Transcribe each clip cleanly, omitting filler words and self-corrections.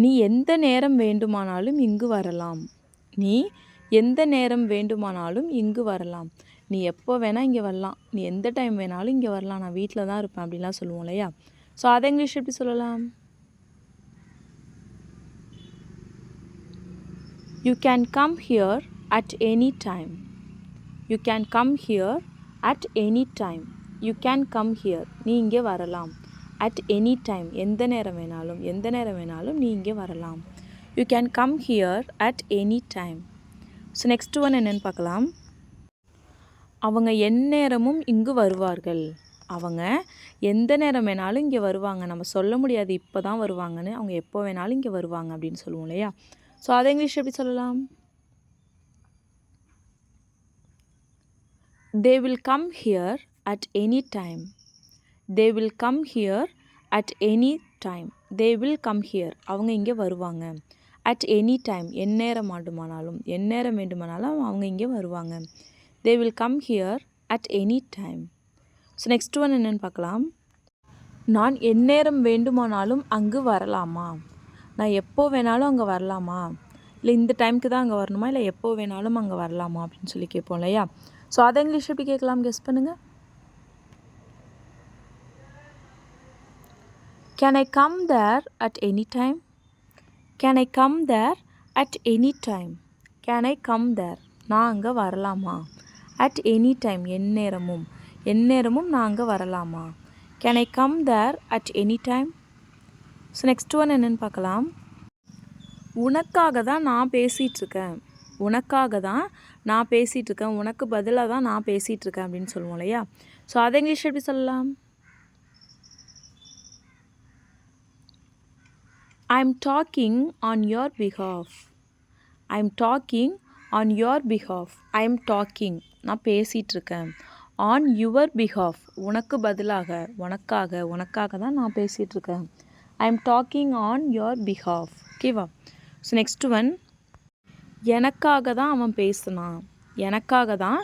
நீ எந்த நேரம் வேண்டுமானாலும் இங்கு வரலாம். நீ எந்த நேரம் வேண்டுமானாலும் இங்கு வரலாம். நீ எப்போ வேணால் இங்கே வரலாம். நீ எந்த டைம் வேணாலும் இங்கே வரலாம். நான் வீட்டில் தான் இருப்பேன் அப்படின்லாம் சொல்லுவோம் இல்லையா? ஸோ அதை இங்கிலீஷ் எப்படி சொல்லலாம்? You can come here at any time. You can come here at any time. You can come here. நீ இங்கே வரலாம். அட் எனி டைம், எந்த நேரம் வேணாலும், எந்த நேரம் வேணாலும் நீ இங்கே வரலாம். You can come here at any time. So next one என்னென்னு பார்க்கலாம். அவங்க எந்நேரமும் இங்கு வருவார்கள். அவங்க எந்த நேரம் வேணாலும் இங்கே வருவாங்க. நம்ம சொல்ல முடியாது இப்போ தான் வருவாங்கன்னு. அவங்க எப்போ வேணாலும் இங்கே வருவாங்க அப்படின்னு சொல்லுவோம் இல்லையா? ஸோ அதை இங்கிலீஷ் எப்படி சொல்லலாம்? They will come here at any time. They will come here at any time. They will come here. அவங்க இங்கே வருவாங்க. At any time. எந்நேரம் வேண்டுமானாலும், எந்நேரம் வேண்டுமானாலும் அவங்க இங்கே வருவாங்க. They will come here at any time. So next one என்னென்னு பார்க்கலாம். நான் எந்நேரம் வேண்டுமானாலும் அங்கு வரலாமா? நான் எப்போ வேணாலும் அங்கே வரலாமா? இல்லை இந்த டைமுக்கு தான் அங்கே வரணுமா? இல்லை எப்போ வேணாலும் அங்கே வரலாமா அப்படின்னு சொல்லி கேட்போம் இல்லையா? ஸோ அதை இங்கிலீஷ் எப்படி கேட்கலாம்? கெஸ் பண்ணுங்கள். Can I come there at any time? Can I come there at any time? Can I come there? நான் அங்கே வரலாமா? At any time, எந்நேரமும், எந்நேரமும் நான் அங்கே வரலாமா? Can I come there at any time? So next one என்னென்னு பார்க்கலாம். உனக்காக தான் நான் பேசிகிட்ருக்கேன். உனக்காக தான் நான் பேசிகிட்ருக்கேன். உனக்கு பதிலாக தான் நான் பேசிகிட்ருக்கேன் அப்படின்னு சொல்லுவோம் இல்லையா? ஸோ அதை இங்கிலீஷ் எப்படி சொல்லலாம்? I'm talking on your behalf. I'm talking on your behalf. I'm talking. நான் பேசிகிட்ருக்கேன். On your behalf. உனக்கு பதிலாக, உனக்காக தான் நான் பேசிகிட்ருக்கேன். I'm talking on your behalf. ஓகேவா? So next one. எனக்காக தான் அவன் பேசினான். எனக்காக தான்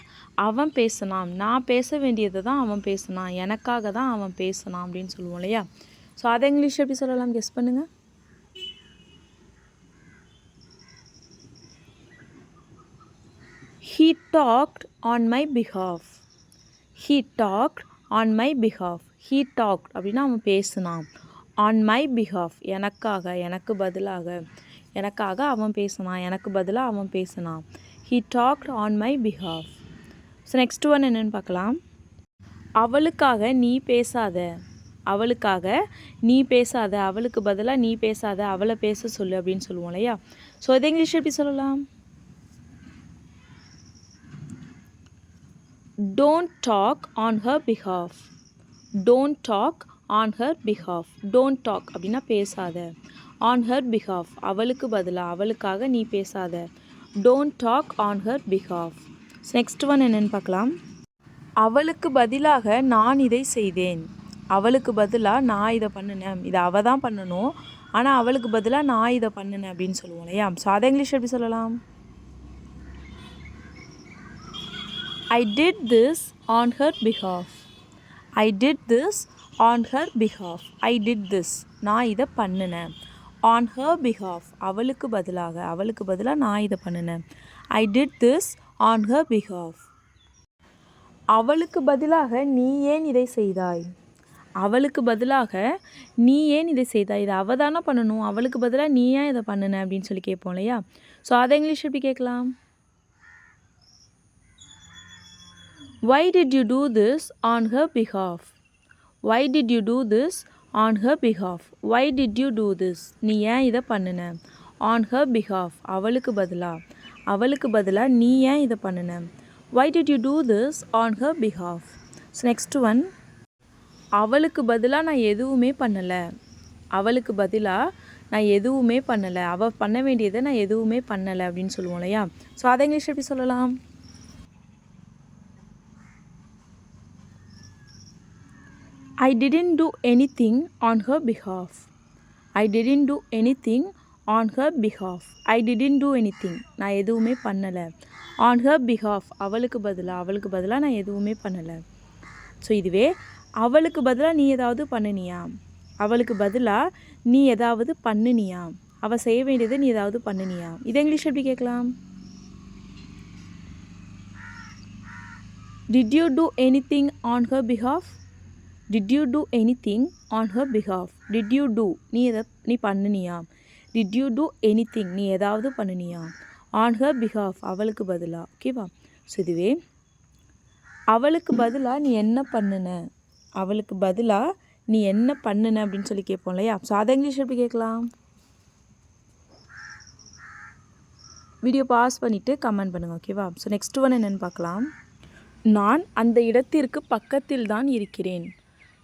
அவன் பேசினான். நான் பேச வேண்டியதை தான் அவன் பேசினான். எனக்காக தான் அவன் பேசினான் அப்படின்னு சொல்லுவோம் இல்லையா? ஸோ அதை இங்கிலீஷ் எப்படி சொல்லலாம்? கெஸ் பண்ணுங்கள். He talked on my behalf. He talked on my behalf. He talked அப்படின்னா அவன் பேசினான். On my behalf, எனக்காக, எனக்கு பதிலாக, எனக்காக அவன் பேசினான். எனக்கு பதிலாக அவன் பேசினான். He talked on my behalf. So next one என்னென்னு பார்க்கலாம். அவளுக்காக நீ பேசாத. அவளுக்காக நீ பேசாத. அவளுக்கு பதிலாக நீ பேசாத, அவளை பேச சொல்லு அப்படின்னு சொல்லுவோம் இல்லையா? ஸோ இதை இங்கிலீஷ் எப்படி சொல்லலாம்? Don't talk on her behalf. Don't talk on her behalf. Don't talk அப்படின்னா பேசாத. On her behalf, அவளுக்கு பதிலாக, அவளுக்காக நீ பேசாத. Don't talk on her behalf. Next one என்னென்னு பார்க்கலாம். அவளுக்கு பதிலாக நான் இதை செய்தேன். அவளுக்கு பதிலாக நான் இதை பண்ணினேன். இதை அவள் தான் பண்ணணும், ஆனால் அவளுக்கு பதிலாக நான் இதை பண்ணினேன் அப்படின்னு சொல்லுவோம் இல்லையா? ஸோ அதை இங்கிலீஷ் எப்படி சொல்லலாம்? I did this on her behalf. I did this on her behalf. I did this. நான் இதை பண்ணினேன். On her behalf. அவளுக்கு பதிலாக நான் இதை பண்ணினேன். I did this on her behalf. அவளுக்கு பதிலாக நீ ஏன் இதை செய்தாய்? அவளுக்கு பதிலாக நீ ஏன் இதை செய்தாய்? இதை அவள் தானே பண்ணணும், அவளுக்கு பதிலாக நீ ஏன் இதை பண்ணின அப்படின்னு சொல்லி கேட்போம் இல்லையா? ஸோ அதை இங்கிலீஷ் எப்படி கேட்கலாம்? Why did you do this on her behalf? Why did you do this on her behalf? Why did you do this? நீ ஏன் இதை பண்ணின? On her behalf. அவளுக்கு பதிலாக நீ ஏன் இதை பண்ணின? Why did you do this on her behalf? So next one. அவளுக்கு பதிலாக நான் எதுவுமே பண்ணலை. அவளுக்கு பதிலாக நான் எதுவுமே பண்ணலை. அவள் பண்ண வேண்டியதை நான் எதுவுமே பண்ணலை அப்படின்னு சொல்லுவோம் இல்லையா? ஸோ அதை இங்கிலீஷ் எப்படி சொல்லலாம்? I didn't do anything on her behalf. I didn't do anything on her behalf. I didn't do anything. நான் எதுவுமே பண்ணலை. On her behalf. அவளுக்கு பதிலாக நான் எதுவுமே பண்ணலை. ஸோ இதுவே அவளுக்கு பதிலாக நீ ஏதாவது பண்ணினியா? அவளுக்கு பதிலாக நீ ஏதாவது பண்ணினியா? அவள் செய்ய வேண்டியதை நீ ஏதாவது பண்ணினியா? இதை இங்கிலீஷ் எப்படி கேட்கலாம்? Did you do anything on her behalf? Did you do anything on her behalf? Did you do நீ பண்ணினியா? Did you do anything நீ ஏதாவது பண்ணினியா? On her behalf அவளுக்கு பதிலாக. ஓகேவா? ஸோ இதுவே அவளுக்கு பதிலாக நீ என்ன பண்ணுன, அவளுக்கு பதிலாக நீ என்ன பண்ணுன அப்படின்னு சொல்லி கேட்போம் இல்லையா? ஸோ அதை இங்கிலீஷ் எப்படி கேட்கலாம்? வீடியோ பாஸ் பண்ணிவிட்டு கமெண்ட் பண்ணுங்கள். ஓகேவா? ஸோ நெக்ஸ்ட் ஒன் என்னென்னு பார்க்கலாம். நான் அந்த இடத்திற்கு பக்கத்தில் தான் இருக்கிறேன்.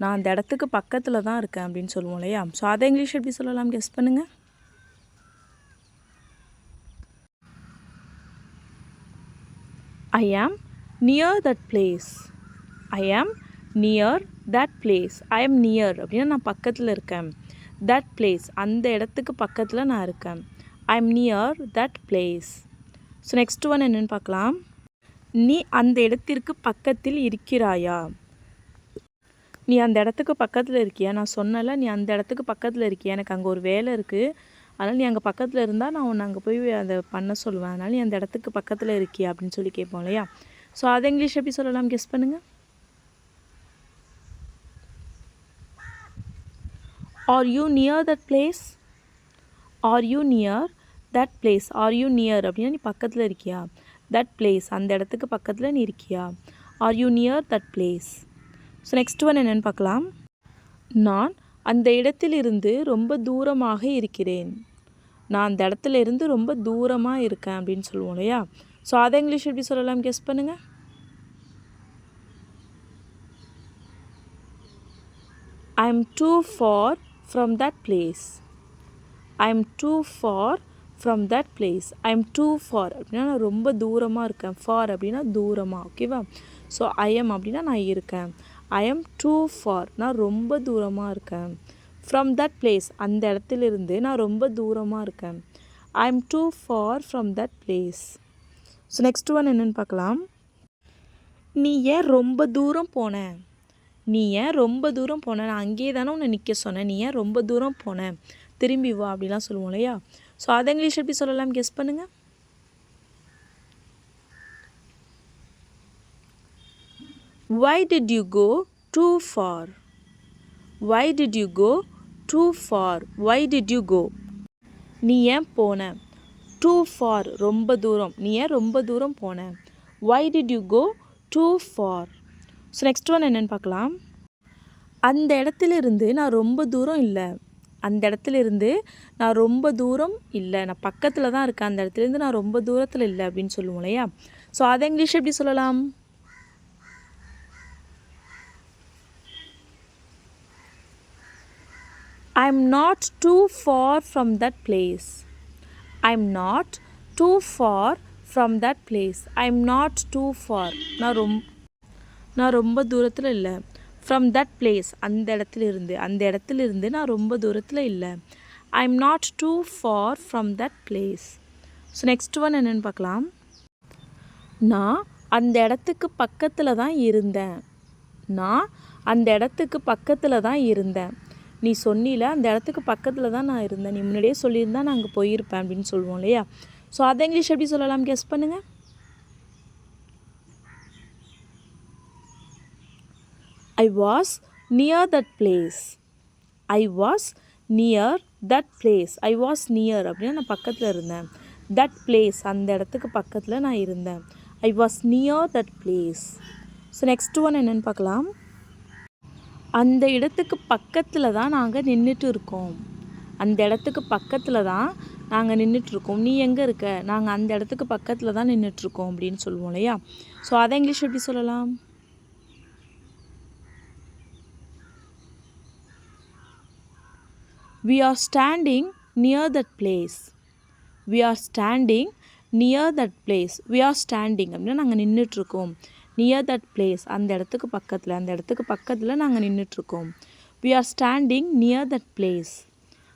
நான் அந்த இடத்துக்கு பக்கத்தில் தான் இருக்கேன் அப்படின்னு சொல்லுவோம் இல்லையா? ஸோ அதை இங்கிலீஷ் எப்படி சொல்லலாம்? கெஸ் பண்ணுங்கள். I am near that place. I am near that place. I am near அப்படின்னா நான் பக்கத்தில் இருக்கேன். That place அந்த இடத்துக்கு பக்கத்தில் நான் இருக்கேன். I am near that place. So next one என்னென்னு பார்க்கலாம். நீ அந்த இடத்திற்கு பக்கத்தில் இருக்கிறாயா? நீ அந்த இடத்துக்கு பக்கத்தில் இருக்கியா? நான் சொன்னல நீ அந்த இடத்துக்கு பக்கத்தில் இருக்கியா, எனக்கு அங்கே ஒரு வேலை இருக்குது, அதனால் நீ அங்கே பக்கத்தில் இருந்தால் நான் உன்னை அங்கே போய் அதை பண்ண சொல்லுவேன், அதனால் நீ அந்த இடத்துக்கு பக்கத்தில் இருக்கியா அப்படின்னு சொல்லி கேட்போம் இல்லையா? ஸோ அதை இங்கிலீஷ் எப்படி சொல்லலாம்? கெஸ் பண்ணுங்கள். Are you near that place? Are you near that place? Are you near அப்படின்னா நீ பக்கத்தில் இருக்கியா? தட் பிளேஸ் அந்த இடத்துக்கு பக்கத்தில் நீ இருக்கியா? Are you near that place? So next one என்னென்னு பார்க்கலாம். நான் அந்த இடத்திலிருந்து ரொம்ப தூரமாக இருக்கிறேன். நான் அந்த இடத்துல இருந்து ரொம்ப தூரமாக இருக்கேன் அப்படின்னு சொல்லுவோம் இல்லையா? ஸோ அதை இங்கிலீஷ் எப்படி சொல்லலாம்? கெஸ் பண்ணுங்கள். I am too far from that place. I am too far from that place. I am too far அப்படின்னா நான் ரொம்ப தூரமாக இருக்கேன். ஃபார் அப்படின்னா தூரமாக. ஓகேவா? ஸோ ஐ எம் அப்படின்னா நான் இருக்கேன். ஐ எம் டூ ஃபார் நான் ரொம்ப தூரமாக இருக்கேன். ஃப்ரம் தட் பிளேஸ் அந்த இடத்துலேருந்து நான் ரொம்ப தூரமாக இருக்கேன். I am too far from that place. So next one என்னென்னு பார்க்கலாம். நீ ஏன் ரொம்ப தூரம் போன? நீ ஏன் ரொம்ப தூரம் போன? நான் அங்கேயே தானே உன்னை நிற்க சொன்னேன், நீ ஏன் ரொம்ப தூரம் போன? திரும்பி வா அப்படிலாம் சொல்லுவோம் இல்லையா? ஸோ அதை இங்கிலீஷ் எப்படி சொல்லலாம்? கெஸ் பண்ணுங்கள். Why did you go too far? Why did you go too far? Why did you go? நீ ஏன் போன? Too far ரொம்ப தூரம். நீ ஏன் ரொம்ப தூரம் போன? Why did you go too far? So next one என்னென்னு பார்க்கலாம். அந்த இடத்துலேருந்து நான் ரொம்ப தூரம் இல்லை. அந்த இடத்துலேருந்து நான் ரொம்ப தூரம் இல்லை, நான் பக்கத்தில் தான் இருக்கேன், அந்த இடத்துலேருந்து நான் ரொம்ப தூரத்தில் இல்லை அப்படின்னு சொல்லுவோம் இல்லையா? ஸோ அதை இங்கிலீஷ் எப்படி சொல்லலாம்? I am not too far from that place. I am not too far from that place. I am not too far. நான் ரொம்ப தூரத்தில் இல்லை. From that place அந்த இடத்துலேருந்து நான் ரொம்ப தூரத்தில் இல்லை. I am not too far from that place. So next one என்னென்னு பார்க்கலாம். நான் அந்த இடத்துக்கு பக்கத்தில் தான் இருந்தேன். நான் அந்த இடத்துக்கு பக்கத்தில் தான் இருந்தேன். நீ சொன்னில அந்த இடத்துக்கு பக்கத்தில் தான் நான் இருந்தேன், நீ முன்னாடியே சொல்லியிருந்தா நான் அங்கே போயிருப்பேன் அப்படின்னு சொல்லுவோம் இல்லையா? ஸோ அதை இங்கிலீஷ் எப்படி சொல்லலாம்? கெஸ் பண்ணுங்கள். I was near that place. I was near that place. I was near அப்படின்னா நான் பக்கத்தில் இருந்தேன். தட் பிளேஸ் அந்த இடத்துக்கு பக்கத்தில் நான் இருந்தேன். I was near that place. So next one என்னென்னு பார்க்கலாம். அந்த இடத்துக்கு பக்கத்தில் தான் நாங்கள் நின்றுட்டு இருக்கோம். அந்த இடத்துக்கு பக்கத்தில் தான் நாங்கள் நின்றுட்டுருக்கோம். நீ எங்கே இருக்க? நாங்கள் அந்த இடத்துக்கு பக்கத்தில் தான் நின்றுட்டுருக்கோம் அப்படின்னு சொல்லுவோம் இல்லையா? ஸோ அதை இங்கிலீஷ் எப்படி சொல்லலாம்? We are standing near that place. We are standing near that place. We are standing அப்படின்னா நாங்கள் நின்றுட்டுருக்கோம். நியர் தட் பிளேஸ் அந்த இடத்துக்கு பக்கத்தில் நாங்கள் நின்றுட்டுருக்கோம். We are standing near that place.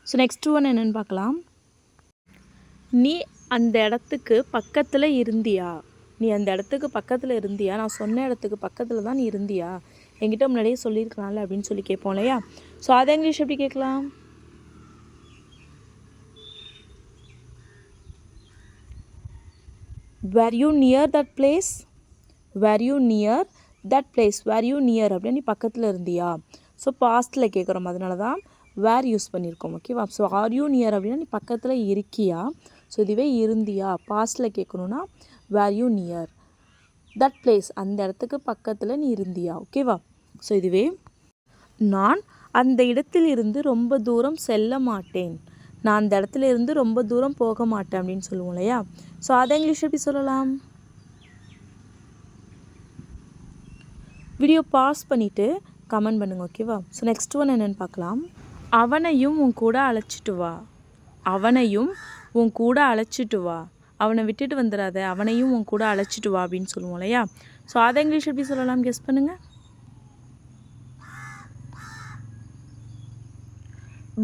So next one என்னென்னு பார்க்கலாம். நீ அந்த இடத்துக்கு பக்கத்தில் இருந்தியா? நீ அந்த இடத்துக்கு பக்கத்தில் இருந்தியா? நான் சொன்ன இடத்துக்கு பக்கத்தில் தான் நீ இருந்தியா? என்கிட்ட முன்னாடியே சொல்லியிருக்கலாம்ல அப்படின்னு சொல்லி கேட்போம் இல்லையா? ஸோ அதை இங்கிலீஷ் எப்படி கேட்கலாம்? were you near that place? were you near that place? were you near அப்படின்னா நீ பக்கத்தில் இருந்தியா? ஸோ பாஸ்ட்டில் கேட்குறோம், அதனால தான் வேர் யூஸ் பண்ணியிருக்கோம். ஓகேவா? ஸோ ஆர் யூ நியர் அப்படின்னா நீ பக்கத்தில் இருக்கியா? ஸோ இதுவே இருந்தியா பாஸ்ட்டில் கேட்கணுன்னா where you near that place, அந்த இடத்துக்கு பக்கத்தில் நீ இருந்தியா? ஓகேவா? ஸோ இதுவே நான் அந்த இடத்தில் இருந்து ரொம்ப தூரம் செல்ல மாட்டேன், நான் அந்த இடத்துல இருந்து ரொம்ப தூரம் போக மாட்டேன் அப்படின்னு சொல்லுவோம் இல்லையா? ஸோ அதை இங்கிலீஷ் எப்படி சொல்லலாம்? வீடியோ பாஸ் பண்ணிவிட்டு கமெண்ட் பண்ணுங்கள். ஓகேவா? ஸோ நெக்ஸ்ட் ஒன் என்னென்னு பார்க்கலாம். அவனையும் உன் கூட அழைச்சிட்டு வா, அவனையும் உன் கூட அழைச்சிட்டு வா, அவனை விட்டுட்டு வந்துடாத, அவனையும் உன் கூட அழைச்சிட்டு வா அப்படின்னு சொல்லுவோம் இல்லையா? ஸோ அதை இங்கிலீஷ் எப்படி சொல்லலாம்? கெஸ் பண்ணுங்கள்.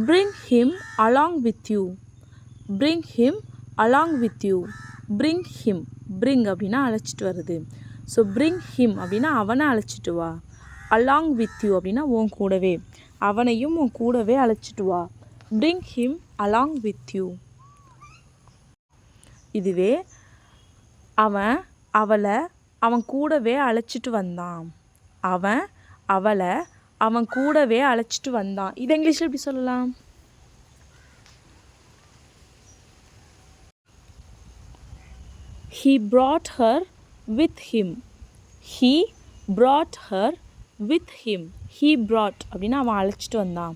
bring him along with you, bring him along with you, bring him, bring அப்படின்னா அழைச்சிட்டு வருது. ஸோ bring him அப்படின்னா அவனை அழைச்சிட்டு வா, along with you அப்படின்னா உன் கூடவே, அவனையும் உன் கூடவே அழைச்சிட்டு வா, bring him along with you. இதுவே அவன் அவளை அவன் கூடவே அழைச்சிட்டு வந்தான், அவன் அவளை அவன் கூடவே அழைச்சிட்டு வந்தான். இது இங்கிலீஷில் எப்படி சொல்லலாம்? he brought her with him, he brought her with him, he brought அப்படின்னா அவன் அழைச்சிட்டு வந்தான்,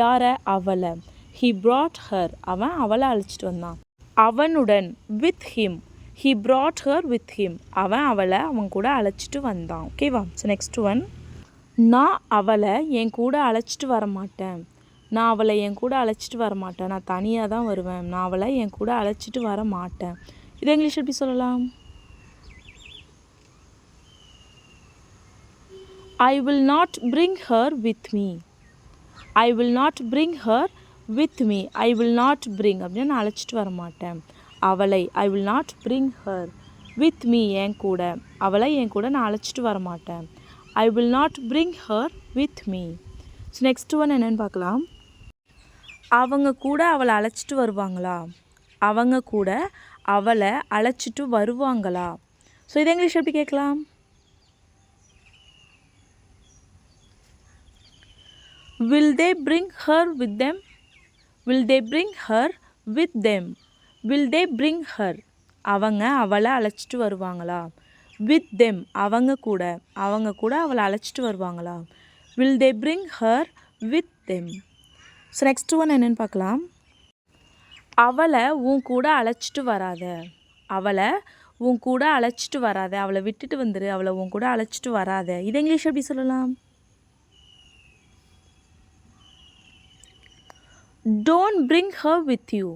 யாரை? அவளை. he brought her அவன் அவளை அழைச்சிட்டு வந்தான். அவனுடன் with him, he brought her with him அவன் அவளை அவன் கூட அழைச்சிட்டு வந்தான். ஓகேவா? ஸோ நெக்ஸ்ட் ஒன், நான் அவளை என் கூட அழைச்சிட்டு வர மாட்டேன், நான் அவளை என் கூட அழைச்சிட்டு வர மாட்டேன், நான் தனியாக தான் வருவேன், நான் அவளை என் கூட அழைச்சிட்டு வர மாட்டேன். இது இங்கிலீஷ் எப்படி சொல்லலாம்? I will not bring her with me, I will not bring her with me, I will not bring அப்படின்னா நான் அழைச்சிட்டு வர மாட்டேன் அவளை, I will not bring her with me என் கூட, அவளை என் கூட நான் அழைச்சிட்டு வர மாட்டேன், I will not bring her with me. So next one என்னென்னு பார்க்கலாம். அவங்க கூட அவளை அழைச்சிட்டு வருவாங்களா, அவங்க கூட அவளை அழைச்சிட்டு வருவாங்களா? ஸோ இது இங்கிலீஷ் எப்படி கேட்கலாம்? will they bring her with them, will they bring her with them, will they bring her அவங்க அவளை அழைச்சிட்டு வருவாங்களா, with them அவங்க கூட அவளை அழைச்சிட்டு வருவாங்களா, will they bring her with them. So next one என்னென்னு பார்க்கலாம். அவளை உன் கூட அழைச்சிட்டு வராத, அவளை உன் கூட அழைச்சிட்டு வராத, அவளை விட்டுட்டு வந்துரு, அவளை உன் கூட அழைச்சிட்டு வராத. இது இங்கிலீஷ் எப்படி சொல்லலாம்? don't bring her with you,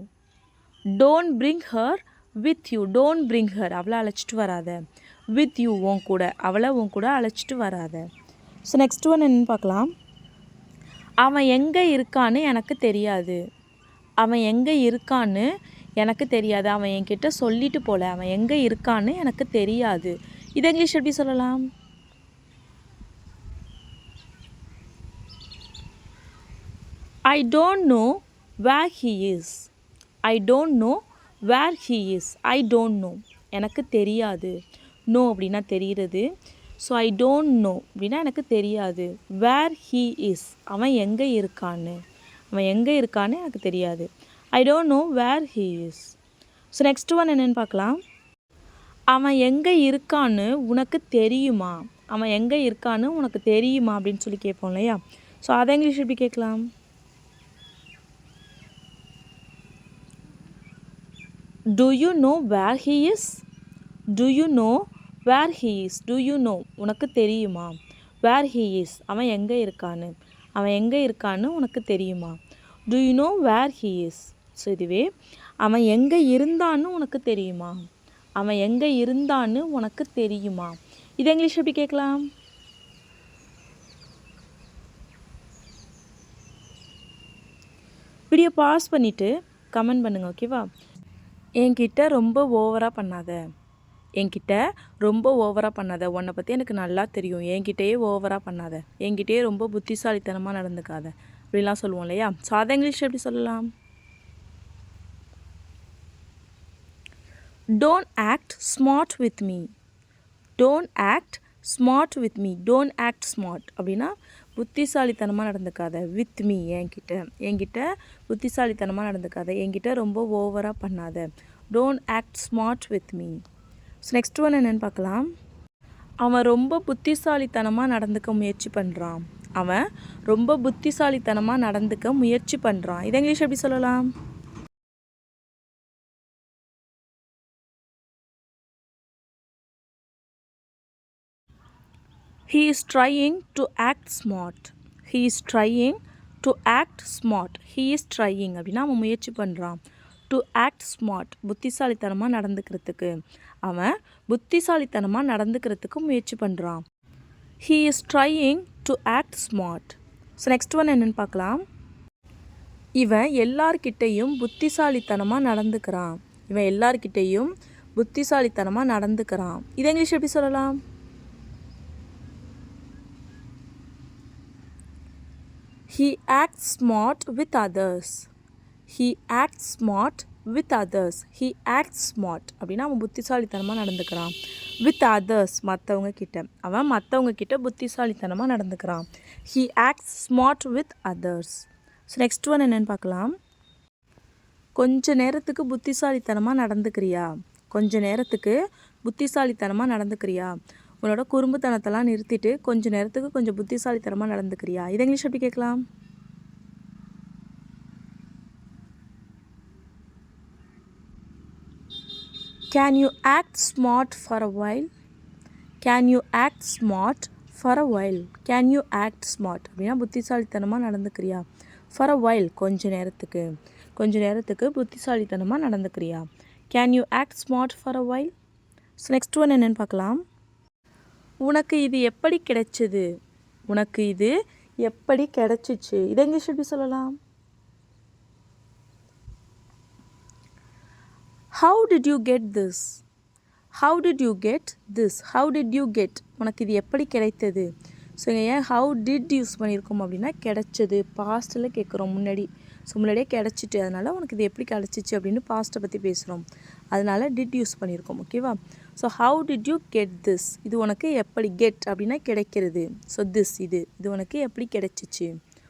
don't bring her with you, don't bring her அவளை அழைச்சிட்டு வராத, with you உன் கூட, அவளை உன் கூட அழைச்சிட்டு வராத. ஸோ நெக்ஸ்ட் ஒன் என்னென்னு பார்க்கலாம். அவன் எங்கே இருக்கான்னு எனக்கு தெரியாது, அவன் எங்கே இருக்கான்னு எனக்கு தெரியாது, அவன் என்கிட்ட சொல்லிட்டு போல, அவன் எங்கே இருக்கான்னு எனக்கு தெரியாது. இது இங்கிலீஷ் எப்படி சொல்லலாம்? I don't know where he is, I don't know where he is, I don't know எனக்கு தெரியாது, நோ அப்படின்னா தெரிகிறது. ஸோ ஐ டோன்ட் நோ அப்படின்னா எனக்கு தெரியாது, வேர் ஹீ இஸ் அவன் எங்கே இருக்கான்னு, அவன் எங்கே இருக்கான்னு எனக்கு தெரியாது, I don't know where he is. So next one என்னென்னு பார்க்கலாம். அவன் எங்கே இருக்கான்னு உனக்கு தெரியுமா, அவன் எங்கே இருக்கான்னு உனக்கு தெரியுமா அப்படின்னு சொல்லி கேட்போம் இல்லையா? ஸோ அதை இங்கிலீஷ் எப்படி கேட்கலாம்? do you know where he is, do you know where he is, do you know உனக்கு தெரியுமா, where he is அவன் எங்கே இருக்கான்னு, அவன் எங்கே இருக்கான்னு உனக்கு தெரியுமா, do you know where he is. So இதுவே அவன் எங்கே இருந்தான்னு உனக்கு தெரியுமா, அவன் எங்கே இருந்தான்னு உனக்கு தெரியுமா. இது இங்கிலீஷ் எப்படி கேட்கலாம்? வீடியோ பாஸ் பண்ணிவிட்டு கமெண்ட் பண்ணுங்கள். ஓகேவா? என்கிட்ட ரொம்ப ஓவராக பண்ணாத, என்கிட்ட ரொம்ப ஓவராக பண்ணாத, உன்னை பற்றி எனக்கு நல்லா தெரியும், என்கிட்டயே ஓவராக பண்ணாத, என்கிட்டயே ரொம்ப புத்திசாலித்தனமாக நடந்துக்காத அப்படிலாம் சொல்லுவோம் இல்லையா? ஸோ அதை இங்கிலீஷ் எப்படி சொல்லலாம்? Don't act smart with me. Don't act smart with me. Don't act smart அப்படின்னா புத்திசாலித்தனமாக நடந்துக்காத. வித் மீ என்கிட்ட புத்திசாலித்தனமாக நடந்துக்காத. என்கிட்ட ரொம்ப ஓவராக பண்ணாத. Don't act smart with me. So next one என்னென்னு பார்க்கலாம். அவன் ரொம்ப புத்திசாலித்தனமாக நடந்துக்க முயற்சி பண்ணுறான். அவன் ரொம்ப புத்திசாலித்தனமாக நடந்துக்க முயற்சி பண்ணுறான். இதை இங்கிலீஷ் எப்படி சொல்லலாம்? He is trying to act smart. He is trying to act smart. He is trying அப்படின்னா அவன் முயற்சி பண்ணுறான். டு ஆக்ட் ஸ்மார்ட் புத்திசாலித்தனமாக நடந்துக்கிறதுக்கு. அவன் புத்திசாலித்தனமாக நடந்துக்கிறதுக்கு முயற்சி பண்ணுறான். He is trying to act smart. So next one என்னென்னு பார்க்கலாம். இவன் எல்லார்கிட்டையும் புத்திசாலித்தனமாக நடந்துக்கிறான். இவன் எல்லார்கிட்டையும் புத்திசாலித்தனமாக நடந்துக்கிறான். இதை இங்கிலீஷ் எப்படி சொல்லலாம்? He acts smart with others. He acts smart with others. He acts smart அப்படின்னா அவன் புத்திசாலித்தனமாக நடந்துக்கிறான். with others மற்றவங்க கிட்ட. அவன் மற்றவங்க கிட்ட புத்திசாலித்தனமாக நடந்துக்கிறான். He acts smart with others. So next one என்னென்னு பார்க்கலாம். கொஞ்ச நேரத்துக்கு புத்திசாலித்தனமாக நடந்துக்கிறியா? கொஞ்ச நேரத்துக்கு புத்திசாலித்தனமாக நடந்துக்கிறியா? உன்னோட குறும்புத்தனத்தெல்லாம் நிறுத்திட்டு கொஞ்ச நேரத்துக்கு கொஞ்சம் புத்திசாலித்தனமாக நடந்துக்கிறியா? இதை இங்கிலீஷ் எப்படி கேட்கலாம்? Can you act smart for a while? Can you act smart for a while? Can you act smart அப்படின்னா புத்திசாலித்தனமாக நடந்துக்கிறியா? For a while கொஞ்ச நேரத்துக்கு புத்திசாலித்தனமாக நடந்துக்கிறியா? Can you act smart for a while? So next one என்னென்னு பார்க்கலாம். உனக்கு இது எப்படி கிடைச்சது? உனக்கு இது எப்படி கிடைச்சிச்சு? இதை இங்கிலீஷ் எப்படி சொல்லலாம்? How did you get this? How did you get this? How did you get? உனக்கு இது எப்படி கிடைத்தது? ஸோ ஏன் ஹவு டிட் யூஸ் பண்ணியிருக்கோம் அப்படின்னா கிடைச்சது பாஸ்ட்டில் கேட்குறோம் முன்னாடி. ஸோ முன்னாடியே கிடச்சிட்டு அதனால் உனக்கு இது எப்படி கிடச்சிச்சு அப்படின்னு பாஸ்ட்டை பற்றி பேசுகிறோம். அதனால் டிட் யூஸ் பண்ணியிருக்கோம். ஓகேவா? So how did you get this? இது உனக்கு எப்படி கெட் அப்படின்னா கிடைக்கிறது. ஸோ திஸ் இது உனக்கு எப்படி கிடைச்சிச்சு?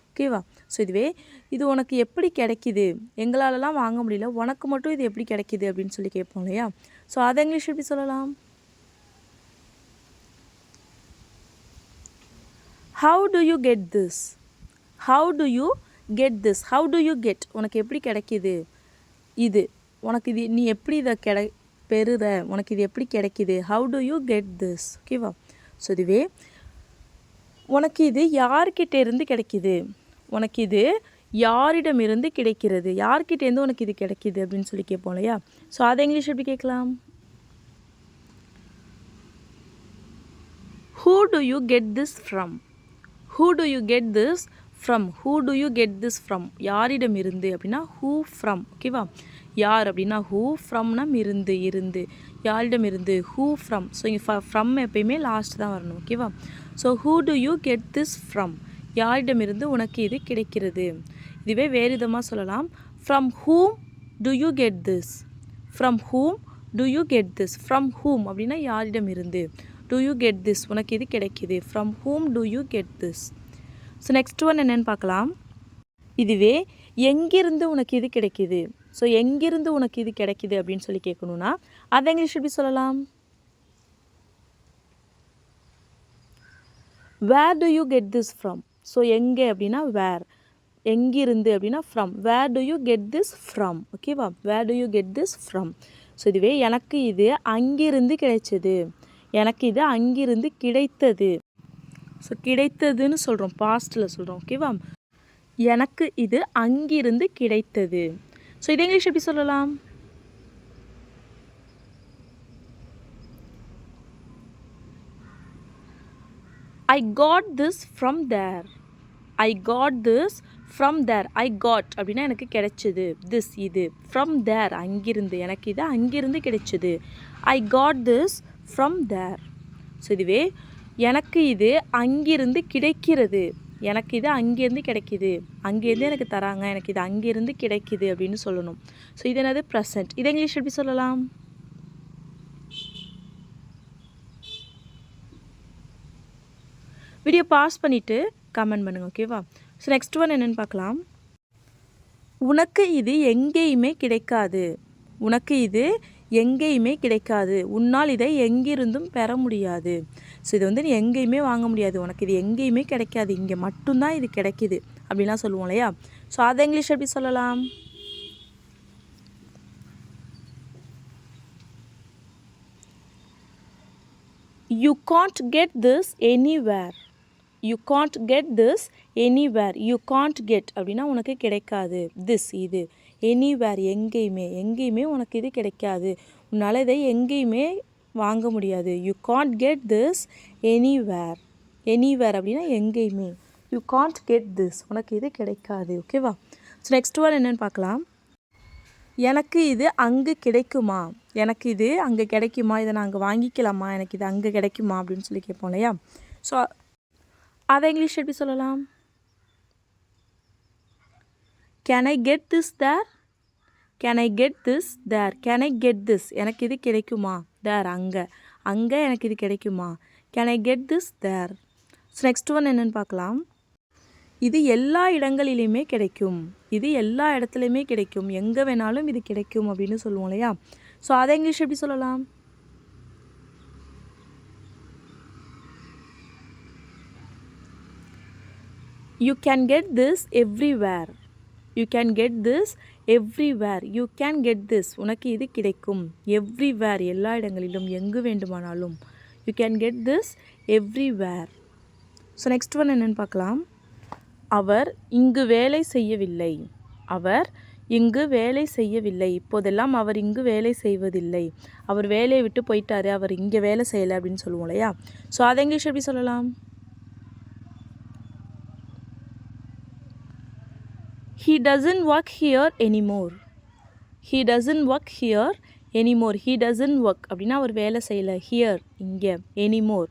ஓகேவா? ஸோ இதுவே இது உனக்கு எப்படி கிடைக்கிது? எங்களாலலாம் வாங்க முடியல, உனக்கு மட்டும் இது எப்படி கிடைக்கிது அப்படின்னு சொல்லி கேட்போம் இல்லையா? ஸோ அதை இங்கிலீஷ் எப்படி சொல்லலாம்? How do you get this? How do you get this? How do you get? உனக்கு எப்படி கிடைக்கிது? இது உனக்கு இது நீ எப்படி இதை பெறுற? உனக்கு இது எப்படி கிடைக்கிது? How do you get this? ஓகேவா? ஸோ இதுவே உனக்கு இது யார்கிட்ட இருந்து கிடைக்கிது? உனக்கு இது யாரிடமிருந்து கிடைக்கிறது? யார்கிட்டேருந்து உனக்கு இது கிடைக்கிது அப்படின்னு சொல்லி கேட்போம் இல்லையா? ஸோ அதை இங்கிலீஷ் எப்படி கேட்கலாம்? Who do you get this from? Who do you get this from? Who do you get this from? யாரிடமிருந்து அப்படின்னா who from. ஓகேவா? யார் அப்படின்னா who, fromனா இருந்து யாரிடமிருந்து who from. ஸோ இங்கே from எப்பயுமே லாஸ்ட் தான் வரணும். ஓகேவா? So who do you get this from? யாரிடமிருந்து உனக்கு இது கிடைக்கிறது? இதுவே வேறு விதமாக சொல்லலாம். From whom do you get this? From whom do you get this? From whom அப்படின்னா யாரிடமிருந்து. Do you get this? உனக்கு இது கிடைக்கிது. From whom do you get this? So next one என்னென்னு பார்க்கலாம். இதுவே எங்கிருந்து உனக்கு இது கிடைக்கிது? ஸோ எங்கிருந்து உனக்கு இது கிடைக்கிது அப்படின்னு சொல்லி கேட்கணுன்னா அதை இங்கிலீஷ் எப்படி சொல்லலாம்? Where do you get this from? So எங்கே அப்படின்னா where, எங்கிருந்து அப்படின்னா from. Where do you get this from? ஓகேவா? Where do you get this from? So இதுவே எனக்கு இது அங்கிருந்து கிடைச்சது. எனக்கு இது அங்கிருந்து கிடைத்தது. ஸோ கிடைத்ததுன்னு சொல்கிறோம், பாஸ்ட்டில் சொல்கிறோம். ஓகேவா? எனக்கு இது அங்கிருந்து கிடைத்தது. ஸோ இது இங்கிலீஷ் எப்படி சொல்லலாம்? I got this from there. I got this from there. I got அப்படின்னா எனக்கு கிடைச்சது. this இது from there அங்கிருந்து, எனக்கு இது அங்கிருந்து கிடைச்சது. I got this from there. So இதுவே எனக்கு இது அங்கிருந்து கிடைக்கிறது. எனக்கு இது அங்கேருந்து கிடைக்கிது, அங்கேருந்து எனக்கு தராங்க, எனக்கு இது அங்கேருந்து கிடைக்கிது அப்படின்னு சொல்லணும். ஸோ இது என்னது ப்ரெசன்ட். இதை இங்கிலீஷ் எப்படி சொல்லலாம்? வீடியோ பாஸ் பண்ணிவிட்டு கமெண்ட் பண்ணுங்கள், ஓகேவா? ஸோ நெக்ஸ்ட் ஒன் என்னென்னு பார்க்கலாம். உனக்கு இது எங்கேயுமே கிடைக்காது. உனக்கு இது எங்கேயுமே கிடைக்காது. உன்னால் இதை எங்கிருந்தும் பெற முடியாது. ஸோ இது வந்து நீ எங்கேயுமே வாங்க முடியாது. உனக்கு இது எங்கேயுமே கிடைக்காது. இங்கே மட்டும்தான் இது கிடைக்கிது அப்படின்லாம் சொல்லுவோம் இல்லையா? ஸோ அதை இங்கிலீஷ் எப்படி சொல்லலாம்? You can't get this anywhere. You can't get this anywhere. You can't get அப்படின்னா உனக்கு கிடைக்காது. this இது anywhere எங்கேயுமே எங்கேயுமே உனக்கு இது கிடைக்காது. உன்னால் இதை எங்கேயுமே வாங்க முடியாது. You can't get this anywhere. anywhere அப்படின்னா எங்கேயுமே. You can't get this உனக்கு இது கிடைக்காது. ஓகேவா? ஸோ நெக்ஸ்ட் ஒன் என்னென்னு பார்க்கலாம். எனக்கு இது அங்கே கிடைக்குமா? எனக்கு இது அங்கே கிடைக்குமா? இதை நான் அங்கே வாங்கிக்கலாமா? எனக்கு இது அங்கே கிடைக்குமா அப்படின்னு சொல்லி கேட்போம் இல்லையா? ஸோ அதை இங்கிலீஷ் எப்படி சொல்லலாம்? Can I get this there? Can I get this there? Can I get this எனக்கு இது கிடைக்குமா? தேர் அங்கே அங்கே எனக்கு இது கிடைக்குமா? Can I get this there? So next one என்னென்னு பார்க்கலாம். இது எல்லா இடங்களிலுமே கிடைக்கும். இது எல்லா இடத்துலையுமே கிடைக்கும். எங்கே வேணாலும் இது கிடைக்கும் அப்படின்னு சொல்லுவோம் இல்லையா? ஸோ அதை இங்கிலீஷ் எப்படி சொல்லலாம்? You can get this everywhere. You can get this everywhere. You can get this உனக்கு இது கிடைக்கும். everywhere எல்லா இடங்களிலும் எங்கு வேண்டுமானாலும். You can get this everywhere. So next one என்னென்னு பார்க்கலாம். அவர் இங்கு வேலை செய்யவில்லை. அவர் இங்கு வேலை செய்யவில்லை. இப்போதெல்லாம் அவர் இங்கு வேலை செய்வதில்லை. அவர் வேலையை விட்டு போயிட்டாரு. அவர் இங்கே வேலை செய்யலை அப்படின்னு சொல்லுவோம் இல்லையா? ஸோ அதை இங்கிலீஷ் எப்படி சொல்லலாம்? He doesn't work here anymore. He doesn't work here anymore. He doesn't work அப்படின்னா அவர் வேலை செய்யலை. ஹியர் இங்கே, anymore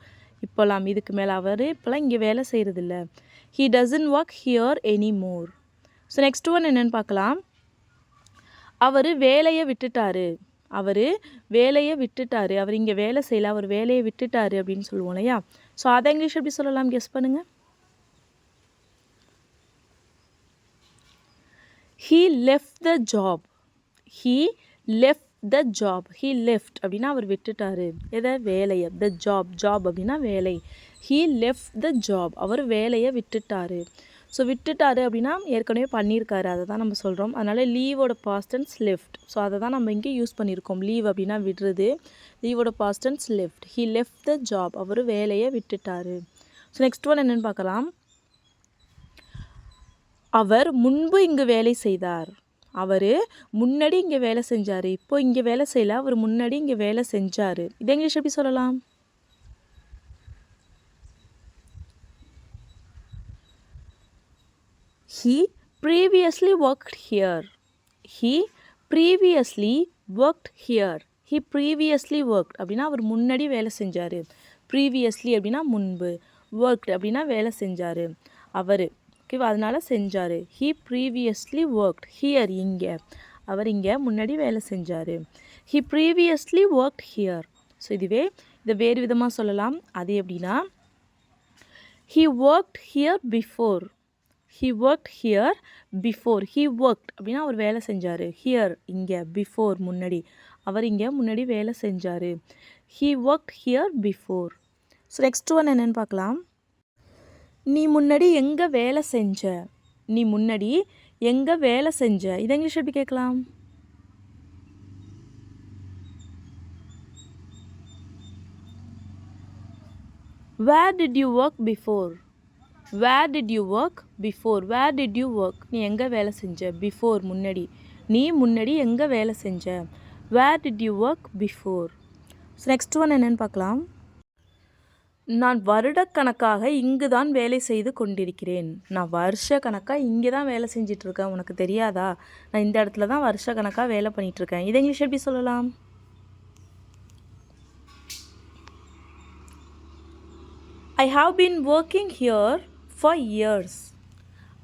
இப்போலாம் இதுக்கு மேலே அவர் இப்போலாம் இங்கே வேலை செய்கிறதில்ல. He doesn't work here anymore. So next one என்னென்னு பார்க்கலாம். அவர் வேலையை விட்டுட்டாரு. அவர் வேலையை விட்டுட்டாரு. அவர் இங்கே வேலை செய்யலை. அவர் வேலையை விட்டுட்டாரு அப்படின்னு சொல்லுவோம் இல்லையா? ஸோ அதை இங்கிலீஷ் எப்படி சொல்லலாம்? கெஸ் பண்ணுங்கள். He left the job. He left the job. He left அப்படின்னா அவர் விட்டுட்டாரு. எதை? வேலையை. the job. job அப்படின்னா வேலை. He left the job. அவர் வேலையை விட்டுட்டாரு. ஸோ விட்டுட்டாரு அப்படின்னா ஏற்கனவே பண்ணியிருக்காரு, அதை தான் நம்ம சொல்கிறோம். அதனால் லீவோட பாஸ்ட் டென்ஸ் லெஃப்ட். ஸோ அதை தான் நம்ம இங்கே யூஸ் பண்ணியிருக்கோம். லீவ் அப்படின்னா விடுறது. லீவோட past tense left. He left the job. அவர் வேலையை விட்டுட்டாரு. ஸோ நெக்ஸ்ட் ஒன் என்னென்னு பார்க்கலாம். அவர் முன்பு இங்கு வேலை செய்தார். அவர் முன்னாடி இங்கே வேலை செஞ்சார். இப்போ இங்கே வேலை செய்யலை. அவர் முன்னாடி இங்கே வேலை செஞ்சார். இதை இங்கிலீஷ் எப்படி சொல்லலாம்? He previously worked here. He previously worked here. He previously worked அப்படின்னா அவர் முன்னாடி வேலை செஞ்சார். previously அப்படின்னா முன்பு. worked அப்படின்னா வேலை செஞ்சார். அவர் ஓகேவா? அதனால் செஞ்சார். He previously worked here இங்கே. அவர் இங்கே முன்னாடி வேலை செஞ்சார். He previously worked here. So இதுவே இதை வேறு விதமாக சொல்லலாம். அது எப்படின்னா he worked here before. He worked here before. He worked அப்படின்னா அவர் வேலை செஞ்சார். here இங்கே, before முன்னாடி. அவர் இங்கே முன்னாடி வேலை செஞ்சார். He worked here before. So next one என்னென்னு பார்க்கலாம். நீ முன்னாடி எங்கே வேலை செஞ்ச? நீ முன்னாடி எங்கே வேலை செஞ்ச? இதை இங்கிலீஷ் எப்படி கேட்கலாம்? Where did you work before? Where did you work before? Where did you work? நீ எங்கே வேலை செஞ்ச? before முன்னாடி. நீ முன்னாடி எங்கே வேலை செஞ்ச? Where did you work before? So next one என்னென்னு பார்க்கலாம். நான் வருடக்கணக்காக இங்கு தான் வேலை செய்து கொண்டிருக்கிறேன். நான் வருஷ கணக்காக இங்கே தான் வேலை செஞ்சிட்ருக்கேன். உனக்கு தெரியாதா? நான் இந்த இடத்துல தான் வருஷ கணக்காக வேலை பண்ணிகிட்ருக்கேன். இதை இங்கிலீஷ் எப்படி சொல்லலாம்? I have been working here for years.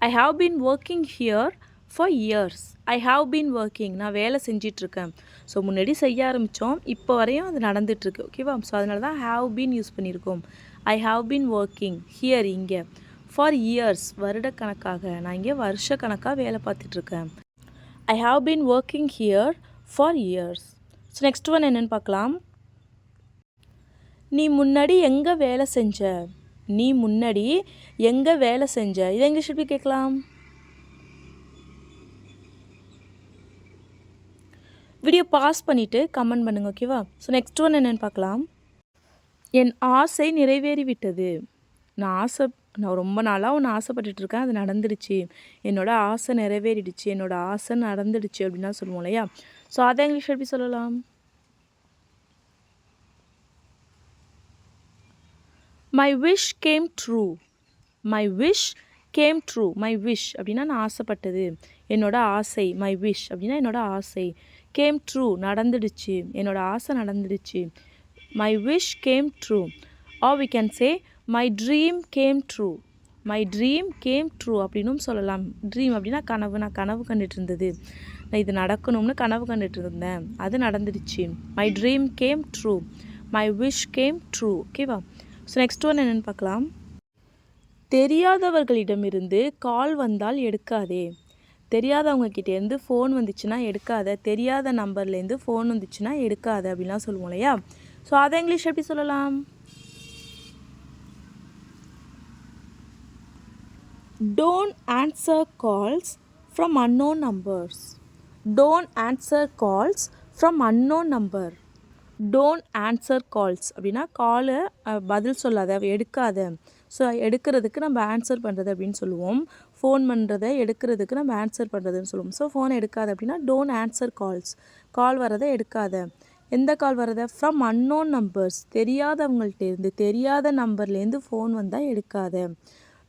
I have been working here for years. I have been working. நான் வேலை செஞ்சிட்ருக்கேன். ஸோ முன்னாடி செய்ய ஆரம்பித்தோம், இப்போ வரையும் அது நடந்துகிட்ருக்கு. ஓகேவா? ஸோ அதனால தான் have been யூஸ் பண்ணியிருக்கோம். I have been working here இங்கே ஃபார் இயர்ஸ் வருடக்கணக்காக நான் இங்கே வருஷக்கணக்காக வேலை பார்த்துட்ருக்கேன். I have been working here for years. So next one என்னென்னு பார்க்கலாம். நீ முன்னாடி எங்கே வேலை செஞ்ச? நீ முன்னாடி எங்கே வேலை செஞ்ச? இதை இங்கிலீஷ் எப்படி கேட்கலாம்? வீடியோ பாஸ் பண்ணிவிட்டு கமெண்ட் பண்ணுங்கள், ஓகேவா? ஸோ நெக்ஸ்ட் ஒன் என்னென்னு பார்க்கலாம். என் ஆசை நிறைவேறிவிட்டது. நான் ரொம்ப நாளாக ஒன்று ஆசைப்பட்டுட்ருக்கேன், அது நடந்துடுச்சு. என்னோடய ஆசை நிறைவேறிடுச்சு, என்னோடய ஆசை நடந்துடுச்சு அப்படின்னா சொல்லுவோம் இல்லையா? ஸோ அதை இங்கிலீஷ் எப்படி சொல்லலாம்? My wish came true. My wish came true. My wish அப்படின்னா நான் ஆசைப்பட்டது, என்னோடய ஆசை. மை விஷ் அப்படின்னா என்னோடய ஆசை. கேம் ட்ரூ நடந்துடுச்சு, என்னோடய ஆசை நடந்துடுச்சு. My wish came true. Or we can say my dream came true. My dream came true அப்படின்னும் சொல்லலாம். ட்ரீம் அப்படின்னா கனவு. நான் கனவு கண்டுட்டு இருந்தது, நான் இது நடக்கணும்னு கனவு கண்டுட்டு இருந்தேன், அது நடந்துடுச்சு. My dream came true. My wish came true. ஓகேவா? ஸோ நெக்ஸ்ட் ஒன் என்னென்னு பார்க்கலாம். தெரியாதவர்களிடமிருந்து கால் வந்தால் எடுக்காதே. தெரியாதவங்க கிட்டேருந்து ஃபோன் வந்துச்சுன்னா எடுக்காத. தெரியாத நம்பர்லேருந்து ஃபோன் வந்துச்சுன்னா எடுக்காத அப்படின்லாம் சொல்லுவோம் இல்லையா? ஸோ அதை இங்கிலீஷ் எப்படி சொல்லலாம்? Don't answer calls from unknown numbers. Don't answer calls from unknown number. Don't answer calls அப்படின்னா காலை பதில் சொல்லாத, எடுக்காத. ஸோ எடுக்கிறதுக்கு நம்ம ஆன்சர் பண்ணுறது அப்படின்னு சொல்லுவோம். ஃபோன் பண்ணுறதை எடுக்கிறதுக்கு நம்ம ஆன்சர் பண்ணுறதுன்னு சொல்லுவோம். ஸோ ஃபோன் எடுக்காத அப்படின்னா டோன்ட் ஆன்சர் கால்ஸ். கால் வரதை எடுக்காத. எந்த கால் வரதை? From unknown numbers. தெரியாதவங்கள்ட்டேருந்து, தெரியாத நம்பர்லேருந்து ஃபோன் வந்தால் எடுக்காத.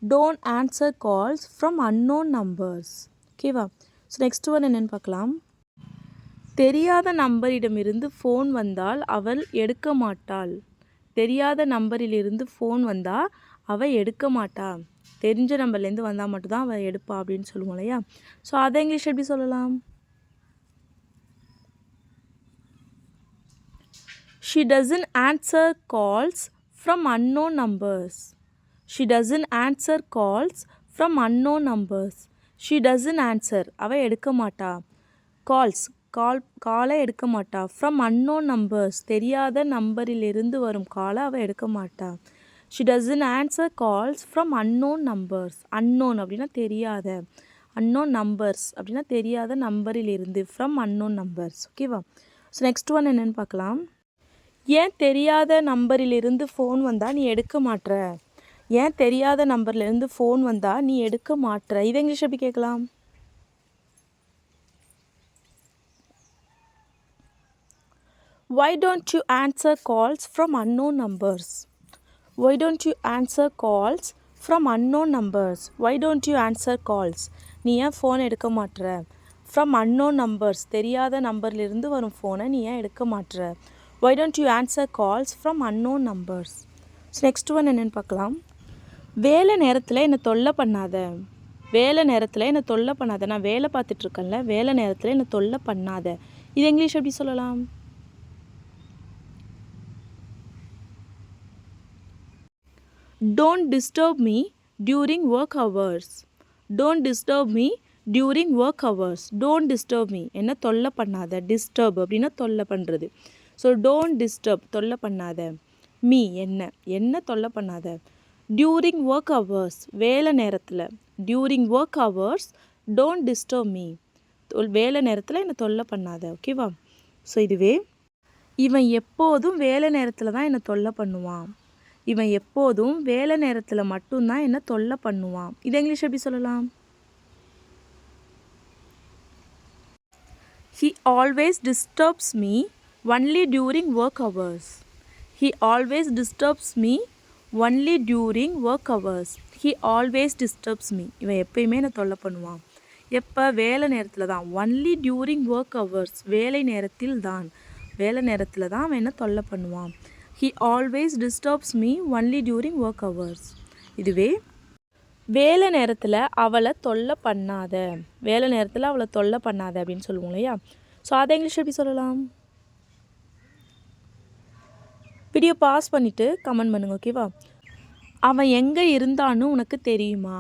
Don't answer calls from unknown numbers. ஓகேவா? ஸோ நெக்ஸ்ட் ஒன் என்னென்னு பார்க்கலாம். தெரியாத நம்பரிடமிருந்து ஃபோன் வந்தால் அவள் எடுக்க மாட்டாள். தெரியாத நம்பரிலிருந்து ஃபோன் வந்தால் அவள் எடுக்க மாட்டா. தெரிஞ்ச நம்பர்லேருந்து வந்தால் மட்டும்தான் அவள் எடுப்பா அப்படின்னு சொல்லுவோம் இல்லையா? ஸோ அதை இங்கிலீஷ் எப்படி சொல்லலாம்? She doesn't answer calls from unknown numbers. She doesn't answer calls from unknown numbers. She doesn't answer அவள் எடுக்க மாட்டா. கால்ஸ் காலை எடுக்க மாட்டா. ஃப்ரம் அன்னோன் நம்பர்ஸ் தெரியாத நம்பரிலிருந்து வரும் காலை அவள் எடுக்க மாட்டா. She doesn't answer calls from unknown numbers. Unknown அப்படின்னா தெரியாத, அன்னோன் நம்பர்ஸ் அப்படின்னா தெரியாத நம்பரிலிருந்து, ஃப்ரம் அன்னோன் நம்பர்ஸ். ஓகேவா? ஸோ நெக்ஸ்ட் ஒன் என்னென்னு பார்க்கலாம். ஏன் தெரியாத நம்பரிலிருந்து ஃபோன் வந்தால் நீ எடுக்க மாட்ற? ஏன் தெரியாத நம்பர்லேருந்து ஃபோன் வந்தால் நீ எடுக்க மாட்ற? இதை இங்கிலீஷ் எப்படி கேட்கலாம்? Why don't you answer calls from unknown numbers? Why don't you answer calls from unknown numbers? Why don't you answer calls? நீ ஏன் ஃபோன் எடுக்க மாட்ற? From unknown numbers தெரியாத நம்பர்லேருந்து வரும் ஃபோனை நீ ஏன் எடுக்க மாட்ற? Why don't you answer calls from unknown numbers? So next one என்னென்னு பார்க்கலாம். வேலை நேரத்தில் என்னை தொல்லை பண்ணாத. வேலை நேரத்தில் என்னை தொல்லை பண்ணாத. நான் வேலை பார்த்துட்ருக்கேன்ல, வேலை நேரத்தில் என்னை தொல்லை பண்ணாத. இது இங்கிலீஷ் எப்படி சொல்லலாம்? Don't disturb me during work hours. Don't disturb me during work hours. Don't disturb me. என்ன தொல்லை பண்ணாத. டிஸ்டர்ப் அப்படின்னா தொல்லை பண்ணுறது. ஸோ டோன்ட் டிஸ்டர்ப் தொல்லை பண்ணாத. மீ என்ன தொல்லை பண்ணாத. டியூரிங் ஒர்க் ஹவர்ஸ் வேலை நேரத்தில். During work hours don't disturb me. வேலை நேரத்தில் என்னை தொல்லை பண்ணாத. ஓகேவா? ஸோ இதுவே இவன் எப்போதும் வேலை நேரத்தில் தான் என்னை தொல்லை பண்ணுவான். இவன் எப்போதும் வேலை நேரத்தில் மட்டும்தான் என்ன தொல்லை பண்ணுவான். இது இங்கிலீஷ் எப்படி சொல்லலாம்? He always disturbs me only during work hours. He always disturbs me only during work hours. He always disturbs me. இவன் எப்பயுமே என்ன தொல்லை பண்ணுவான். எப்போ? வேலை நேரத்தில் தான். ஒன்லி டியூரிங் ஒர்க் ஹவர்ஸ் வேலை நேரத்தில் தான். வேலை நேரத்தில் தான் அவன் என்ன தொல்லை பண்ணுவான். He always disturbs me only during work hours. இதுவே வேலை நேரத்தில் அவளை தொல்லை பண்ணாத. வேலை நேரத்தில் அவளை தொல்லை பண்ணாத அப்படின்னு சொல்லுவோம் இல்லையா? ஸோ அதை இங்கிலீஷ் எப்படி சொல்லலாம்? வீடியோ பாஸ் பண்ணிவிட்டு கமெண்ட் பண்ணுங்கள், ஓகேவா? அவன் எங்கே இருந்தான்னு உனக்கு தெரியுமா?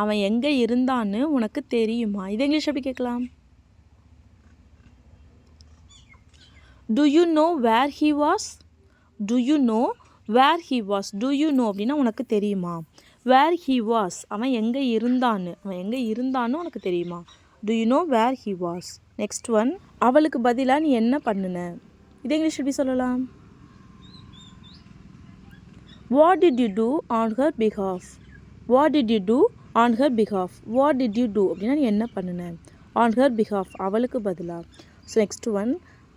அவன் எங்கே இருந்தான்னு உனக்கு தெரியுமா? இது இங்கிலீஷ் எப்படி கேட்கலாம்? Do you know where he was? Do you know where he was? Do you know அப்படின்னா உனக்கு தெரியுமா? Where he was, அவன் எங்கே இருந்தான்னு உனக்கு தெரியுமா? Do you know where he was? Next one, அவளுக்கு பதிலாக நீ என்ன பண்ணுன? இது இங்கிலீஷ் எப்படி சொல்லலாம்? What did you do on her behalf? What did you do on her behalf? What did you do அப்படின்னா நீ என்ன பண்ணுன? On her behalf, அவளுக்கு பதிலாக. ஸோ நெக்ஸ்ட் ஒன்,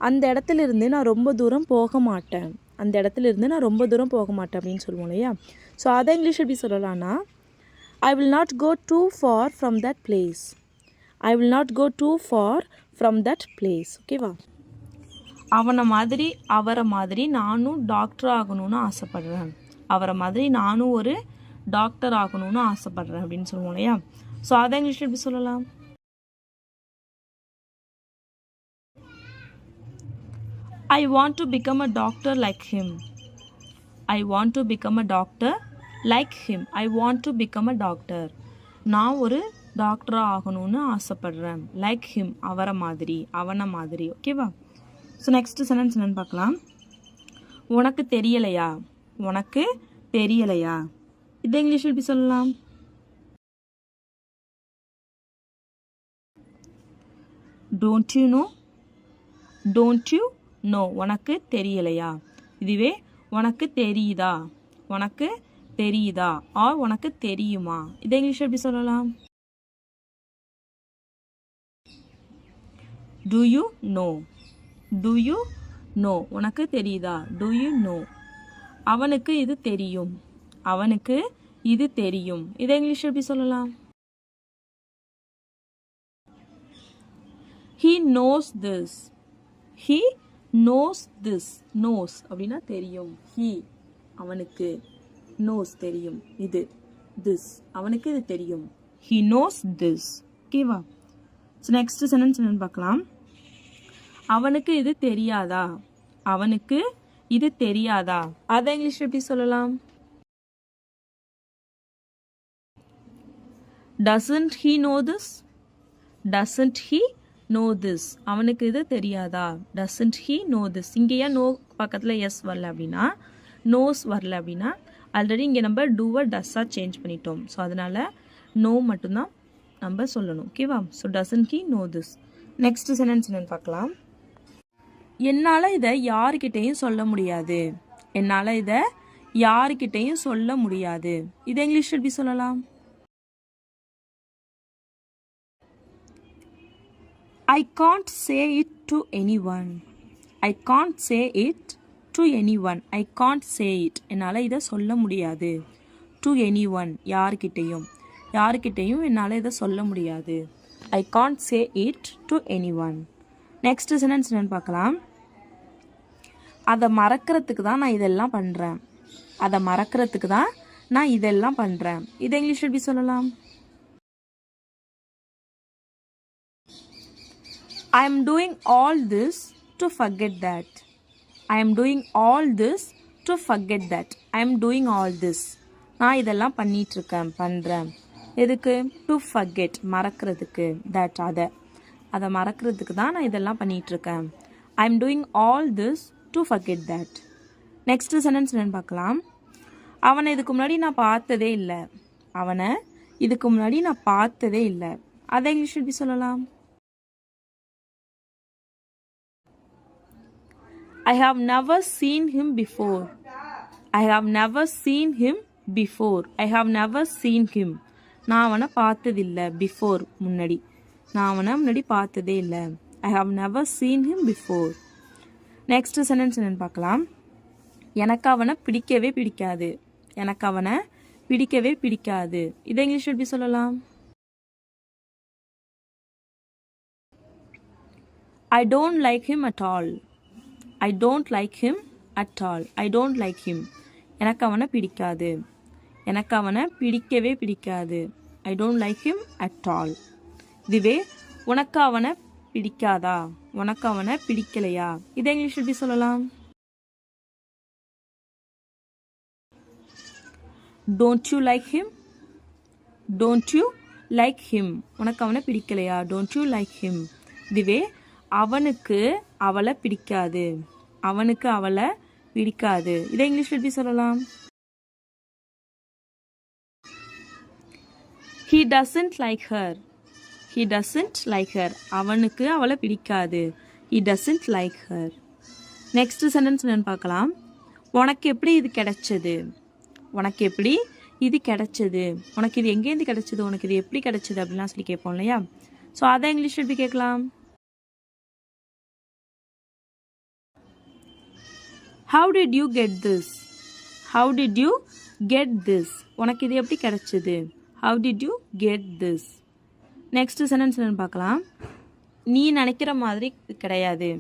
அந்த இடத்துல இருந்து நான் ரொம்ப தூரம் போக மாட்டேன். அந்த இடத்துல இருந்து நான் ரொம்ப தூரம் போக மாட்டேன் அப்படின்னு சொல்லுவோம் இல்லையா? ஸோ அதை இங்கிலீஷ் எப்படி சொல்லலாம்னா, I will not go too far from that place. I will not go too far from that place. ஓகேவா? அவரை மாதிரி நானும் டாக்டர் ஆகணும்னு ஆசைப்படுறேன். அவரை மாதிரி நானும் ஒரு டாக்டர் ஆகணும்னு ஆசைப்படுறேன் அப்படின்னு சொல்லுவோம் இல்லையா? ஸோ அதை இங்கிலீஷ் எப்படி சொல்லலாம்? I want to become a doctor like him. I want to become a doctor like him. I want to become a doctor. நான் ஒரு டாக்டராக ஆகணும்னு ஆசைப்படுறேன். லைக் ஹிம், அவனை மாதிரி. ஓகேவா? ஸோ நெக்ஸ்ட் சென்டென்ஸ் என்னன்னு பார்க்கலாம். உனக்கு தெரியலையா? இது இங்கிலீஷில் எப்படி சொல்லலாம்? Don't you know? நோ, உனக்கு தெரியலையா? இதுவே உனக்கு தெரியுதா ஆர் உனக்கு தெரியுமா? இதை இங்கிலீஷ் எப்படி சொல்லலாம்? Do you know? உனக்கு தெரியுதா? Do you know? அவனுக்கு இது தெரியும். இதை இங்கிலீஷ் எப்படி சொல்லலாம்? He knows this. knows அப்படின்னா தெரியும். அவனுக்கு knows தெரியும். this அவனுக்கு இது தெரியும். he knows this. ஓகேவா? ஸோ நெக்ஸ்ட் சென்டென்ஸ் என்னன்னு பார்க்கலாம். அவனுக்கு இது தெரியாதா? அதை இங்கிலீஷ் எப்படி சொல்லலாம்? Doesn't he know this? அவனுக்கு இது தெரியாதா? Doesn't he know this? இங்கேயா நோ பக்கத்தில் எஸ் வரல அப்படின்னா, நோஸ் வரல அப்படின்னா, ஆல்ரெடி இங்கே நம்ம டூவை டஸ்ஸாக சேஞ்ச் பண்ணிட்டோம். ஸோ அதனால் நோ மட்டும்தான் நம்ம சொல்லணும். ஓகேவா? So doesn't he know this. Next sentence என்னன்னு பார்க்கலாம். என்னால் இதை யாருக்கிட்டையும் சொல்ல முடியாது. இதை இங்கிலீஷ் எப்படி சொல்லலாம்? I can't say it to anyone. I can't say it. என்னால் இதை சொல்ல முடியாது. To anyone, யாருக்கிட்டையும் என்னால் இதை சொல்ல முடியாது. I can't say it to anyone. Next sentence என்னன்னு பார்க்கலாம். அதை மறக்கிறதுக்கு தான் நான் இதெல்லாம் பண்ணுறேன். இதை இங்கிலீஷ் எப்படி சொல்லலாம்? I am doing all this to forget that. நான் இதெல்லாம் பண்ணுறேன். எதுக்கு? to forget, மறக்கிறதுக்கு. that, அதை மறக்கிறதுக்கு தான் நான் இதெல்லாம் பண்ணிகிட்ருக்கேன். I am doing all this to forget that. Next sentence என்னன்னு பார்க்கலாம். அவனை இதுக்கு முன்னாடி நான் பார்த்ததே இல்லை. அதை இங்கிலீஷ் எப்படி சொல்லலாம்? I have never seen him before. நான் அவனை பார்த்ததில்லை. பிஃபோர், முன்னாடி. நான் அவனை முன்னாடி பார்த்ததே இல்லை. I have never seen him before. Next sentence என்னன்னு பார்க்கலாம். எனக்கு அவனை பிடிக்கவே பிடிக்காது. இதை இங்கிலீஷ் எப்படி சொல்லலாம்? I don't like him at all. எனக்கு அவனை பிடிக்கவே பிடிக்காது. I don't like him at all. இதுவே உனக்கு அவனை பிடிக்காதா? உனக்கு அவனை பிடிக்கலையா? இதை இங்கிலீஷ் எப்படி சொல்லலாம்? don't you like him? Don't you like him? உனக்கு அவனை பிடிக்கலையா? Don't you like him? இதுவே அவனுக்கு அவளை பிடிக்காது. அவனுக்கு அவளை பிடிக்காது. இதை இங்கிலீஷ்ல எப்படி சொல்லலாம்? He doesn't like her. He doesn't like her. அவனுக்கு அவளை பிடிக்காது. He doesn't like her. Next sentence என்னன்னு பார்க்கலாம். உனக்கு எப்படி இது கிடைச்சது? உனக்கு எப்படி இது கிடைச்சது? உனக்கு இது எங்கேருந்து கிடைச்சது? உனக்கு இது எப்படி கிடைச்சது அப்படின்லாம் சொல்லி கேட்போம் இல்லையா? ஸோ அதை இங்கிலீஷ் எப்படி கேட்கலாம்? How did you get this? How did you get this? உனக்கு இது எப்படி கிடைச்சது? How did you get this? Next sentence என்னன்னு பார்க்கலாம். நீ நினைக்கிற மாதிரி இது கிடையாது.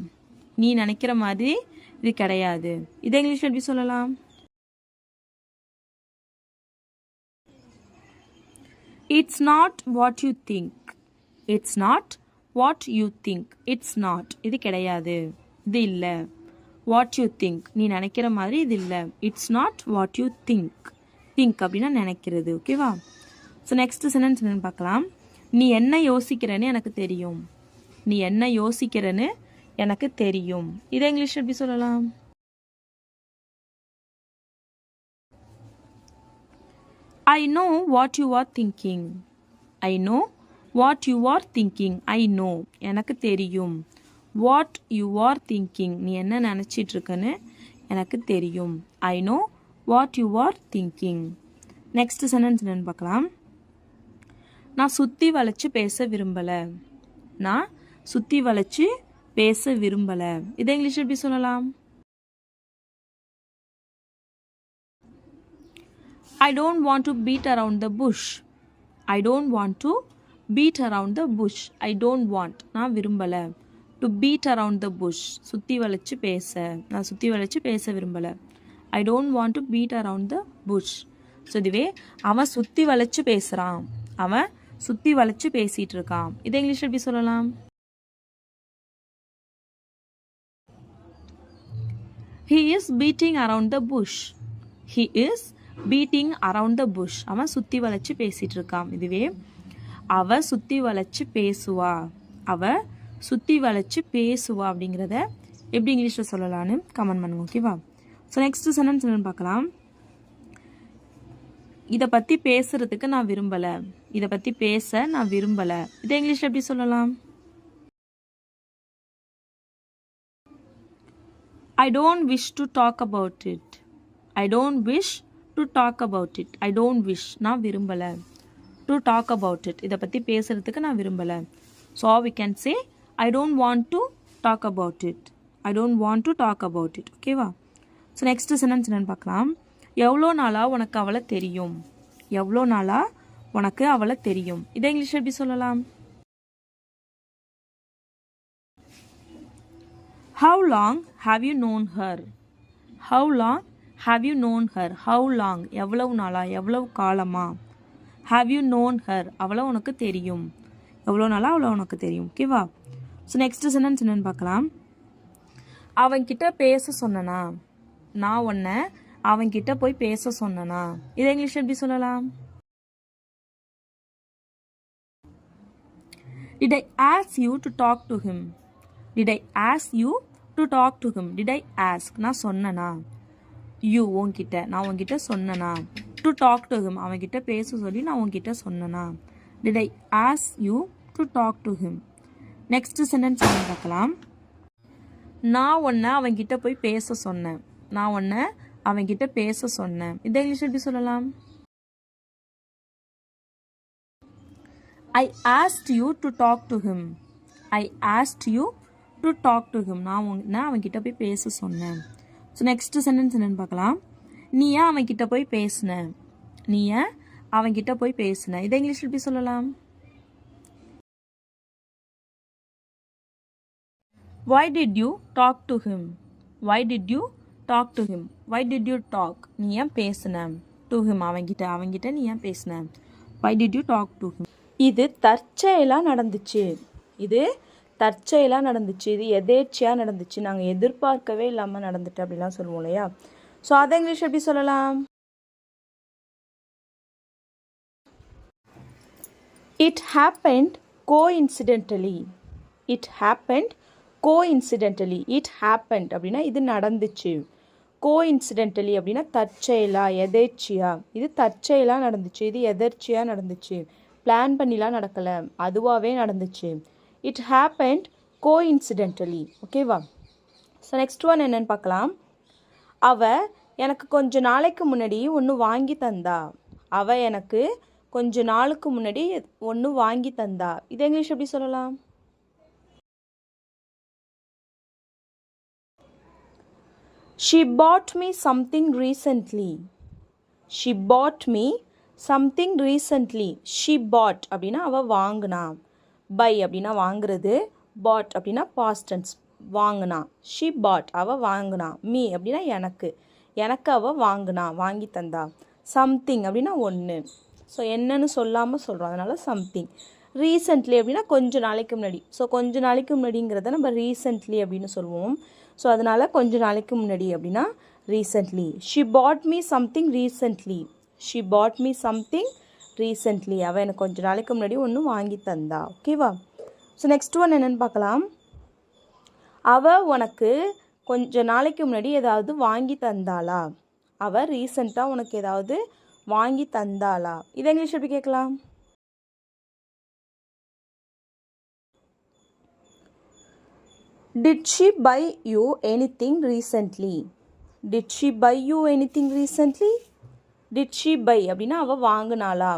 நீ நினைக்கிற மாதிரி இது கிடையாது. இதை இங்கிலீஷ் எப்படி சொல்லலாம்? It's not what you think. It's not what you think. It's not. இது கிடையாது. இது இல்லை. What you think. நீ நினைக்கிற மாதிரி இது இல்லை. It's not what you think. Think அப்படின்னா நினைக்கிறது. ஓகேவா? ஸோ நெக்ஸ்ட் சென்டென்ஸ் என்னன்னு பார்க்கலாம். நீ என்ன யோசிக்கிறேன்னு எனக்கு தெரியும். நீ என்ன யோசிக்கிறேன்னு எனக்கு தெரியும். இதை இங்கிலீஷ் எப்படி சொல்லலாம்? I know what you are thinking. I know what you are thinking. I know. எனக்கு தெரியும். What you are thinking. நீ என்ன நினச்சிட்டு இருக்கன்னு எனக்கு தெரியும். I know what you are thinking. Next sentence என்னன்னு பார்க்கலாம். நான் சுற்றி வளைச்சு பேச விரும்பலை. நான் சுற்றி வளைச்சு பேச விரும்பலை. இதை இங்கிலீஷ் எப்படி சொல்லலாம்? I don't want to beat around the bush. I don't want to beat around the bush. I don't want. நான் விரும்பலை. To beat around the bush. சுற்றி வளைச்சு பேச. நான் சுற்றி வளைச்சு பேச விரும்பலை. I don't want to beat around the bush. So இதுவே அவன் சுற்றி வளைச்சு பேசுகிறான். அவன் சுற்றி வளைச்சு பேசிகிட்டு இருக்கான். இதை இங்கிலீஷ் எப்படி சொல்லலாம்? He is beating around the bush. He is beating around the bush. அவன் சுற்றி வளைச்சு பேசிகிட்டு இருக்கான். இதுவே அவ சுற்றி வளைச்சு பேசுவா. அவ சுற்றி வளைச்சு பேசுவா அப்படிங்கிறத எப்படி இங்கிலீஷில் சொல்லலான்னு கமெண்ட் பண்ணுங்க. ஓகேவா? ஸோ நெக்ஸ்ட் சென்டென்ஸ் என்னன்னு பார்க்கலாம். இதை பற்றி பேசுறதுக்கு நான் விரும்பலை. இதை பற்றி பேச நான் விரும்பலை. இதை இங்கிலீஷில் எப்படி சொல்லலாம்? I don't wish to talk about it. I don't wish to talk about it. I don't wish. நான் விரும்பலை. To talk about it. இதை பற்றி பேசுறதுக்கு நான் விரும்பலை. So we can say I don't want to talk about it. I don't want to talk about it. ஓகேவா? So next sentence என்னன்னு பார்க்கலாம். எவ்வளோ நாளாக உனக்கு அவளை தெரியும்? எவ்வளோ நாளாக உனக்கு அவளை தெரியும்? இதை இங்கிலீஷ் எப்படி சொல்லலாம்? How long have you known her? How long have you known her? How long? எவ்வளவு நாளா? எவ்வளவு காலமா? Have you known her? அவளை உனக்கு தெரியும். எவ்வளோ நாளா அவளை உனக்கு தெரியும். ஓகேவா? ஸோ நெக்ஸ்ட் சென்டென்ஸ் என்னன்னு பார்க்கலாம். அவன்கிட்ட பேச சொன்னனா? நான் உன்னை அவன்கிட்ட போய் பேச சொன்னனா? இதை இங்கிலீஷ் எப்படி சொல்லலாம்? Did I ask you to talk to him? Did I ask you to talk to him? Did I ask? நான் சொன்னனா? You உன்கிட்ட. நான் உன்கிட்ட சொன்னனா? To talk to him. அவன்கிட்ட பேச சொல்லி நான் உன்கிட்ட சொன்னனா? Did I ask you to talk to him? Next sentence என்ன பார்க்கலாம். நான் உன்னை அவன்கிட்ட போய் பேச சொன்னேன். நான் உன்னை அவன்கிட்ட பேச சொன்னேன். இதை இங்கிலீஷ் எப்படி சொல்லலாம்? I asked you to talk to him. I asked you to talk to him. நான் அவன்கிட்ட போய் பேச சொன்னேன். ஸோ நெக்ஸ்ட் சென்டென்ஸ் என்னன்னு பார்க்கலாம். நீ ஏன் அவன்கிட்ட போய் பேசின? நீ ஏன் அவன்கிட்ட போய் பேசின? இதை இங்கிலீஷ் எப்படி சொல்லலாம்? Why did you talk to him? Why did you talk to him? Why did you talk? நீ ஏன் பேசின? To him. அவன்கிட்ட நீ ஏன் பேசின? Why did you talk to him? இது தற்செயலாக நடந்துச்சு. இது தற்செயலாக நடந்துச்சு. இது எதேர்ச்சியாக நடந்துச்சு. நாங்கள் எதிர்பார்க்கவே இல்லாமல் நடந்துட்டு அப்படிலாம் சொல்லுவோம் இல்லையா? ஸோ அதை இங்கிலீஷ் எப்படி சொல்லலாம்? It happened coincidentally. It happened coincidentally. It happened அப்படின்னா இது நடந்துச்சு. கோஇன்சிடென்டலி அப்படின்னா தற்செயலா, எதேர்ச்சியா. இது தற்செயலாக நடந்துச்சு, இது எதர்ச்சியாக நடந்துச்சு. பிளான் பண்ணிலாம் நடக்கலை, அதுவாகவே நடந்துச்சு. It happened coincidentally. ஓகேவா? ஸோ நெக்ஸ்ட் ஒன் என்னென்னு பார்க்கலாம். அவள் எனக்கு கொஞ்ச நாளைக்கு முன்னாடி ஒன்று வாங்கி தந்தா. அவள் எனக்கு கொஞ்ச நாளுக்கு முன்னாடி ஒன்று வாங்கி தந்தா. இது இங்கிலீஷ் எப்படி சொல்லலாம்? She bought me something recently. She bought me something recently. She bought அப்படின்னா அவள் வாங்கினா. buy அப்படின்னா வாங்குறது. bought அப்படின்னா past tense வாங்கினா. she bought அவள் வாங்கினா. me அப்படின்னா எனக்கு அவள் வாங்கினா, வாங்கி தந்தா. something அப்படின்னா ஒன்று. ஸோ என்னன்னு சொல்லாமல் சொல்கிறோம், அதனால் சம்திங். ரீசெண்ட்லி அப்படின்னா கொஞ்சம் நாளைக்கு முன்னாடி. ஸோ கொஞ்ச நாளைக்கு முன்னாடிங்கிறத நம்ம ரீசெண்ட்லி அப்படின்னு சொல்லுவோம். ஸோ அதனால் கொஞ்ச நாளைக்கு முன்னாடி அப்படின்னா recently. She bought me something recently. She bought me something recently. அவள் எனக்கு கொஞ்ச நாளைக்கு முன்னாடி ஒன்று வாங்கி தந்தா. ஓகேவா? ஸோ நெக்ஸ்ட் ஒன் என்னென்னு பார்க்கலாம். அவள் உனக்கு கொஞ்ச நாளைக்கு முன்னாடி ஏதாவது வாங்கி தந்தாளா? அவள் ரீசெண்டாக உனக்கு ஏதாவது வாங்கி தந்தாளா? இதை இங்கிலீஷ் எப்படி கேட்கலாம்? Did she buy you anything recently? Did she buy you anything recently? Did she buy அப்படின்னா அவள் வாங்கினாளா.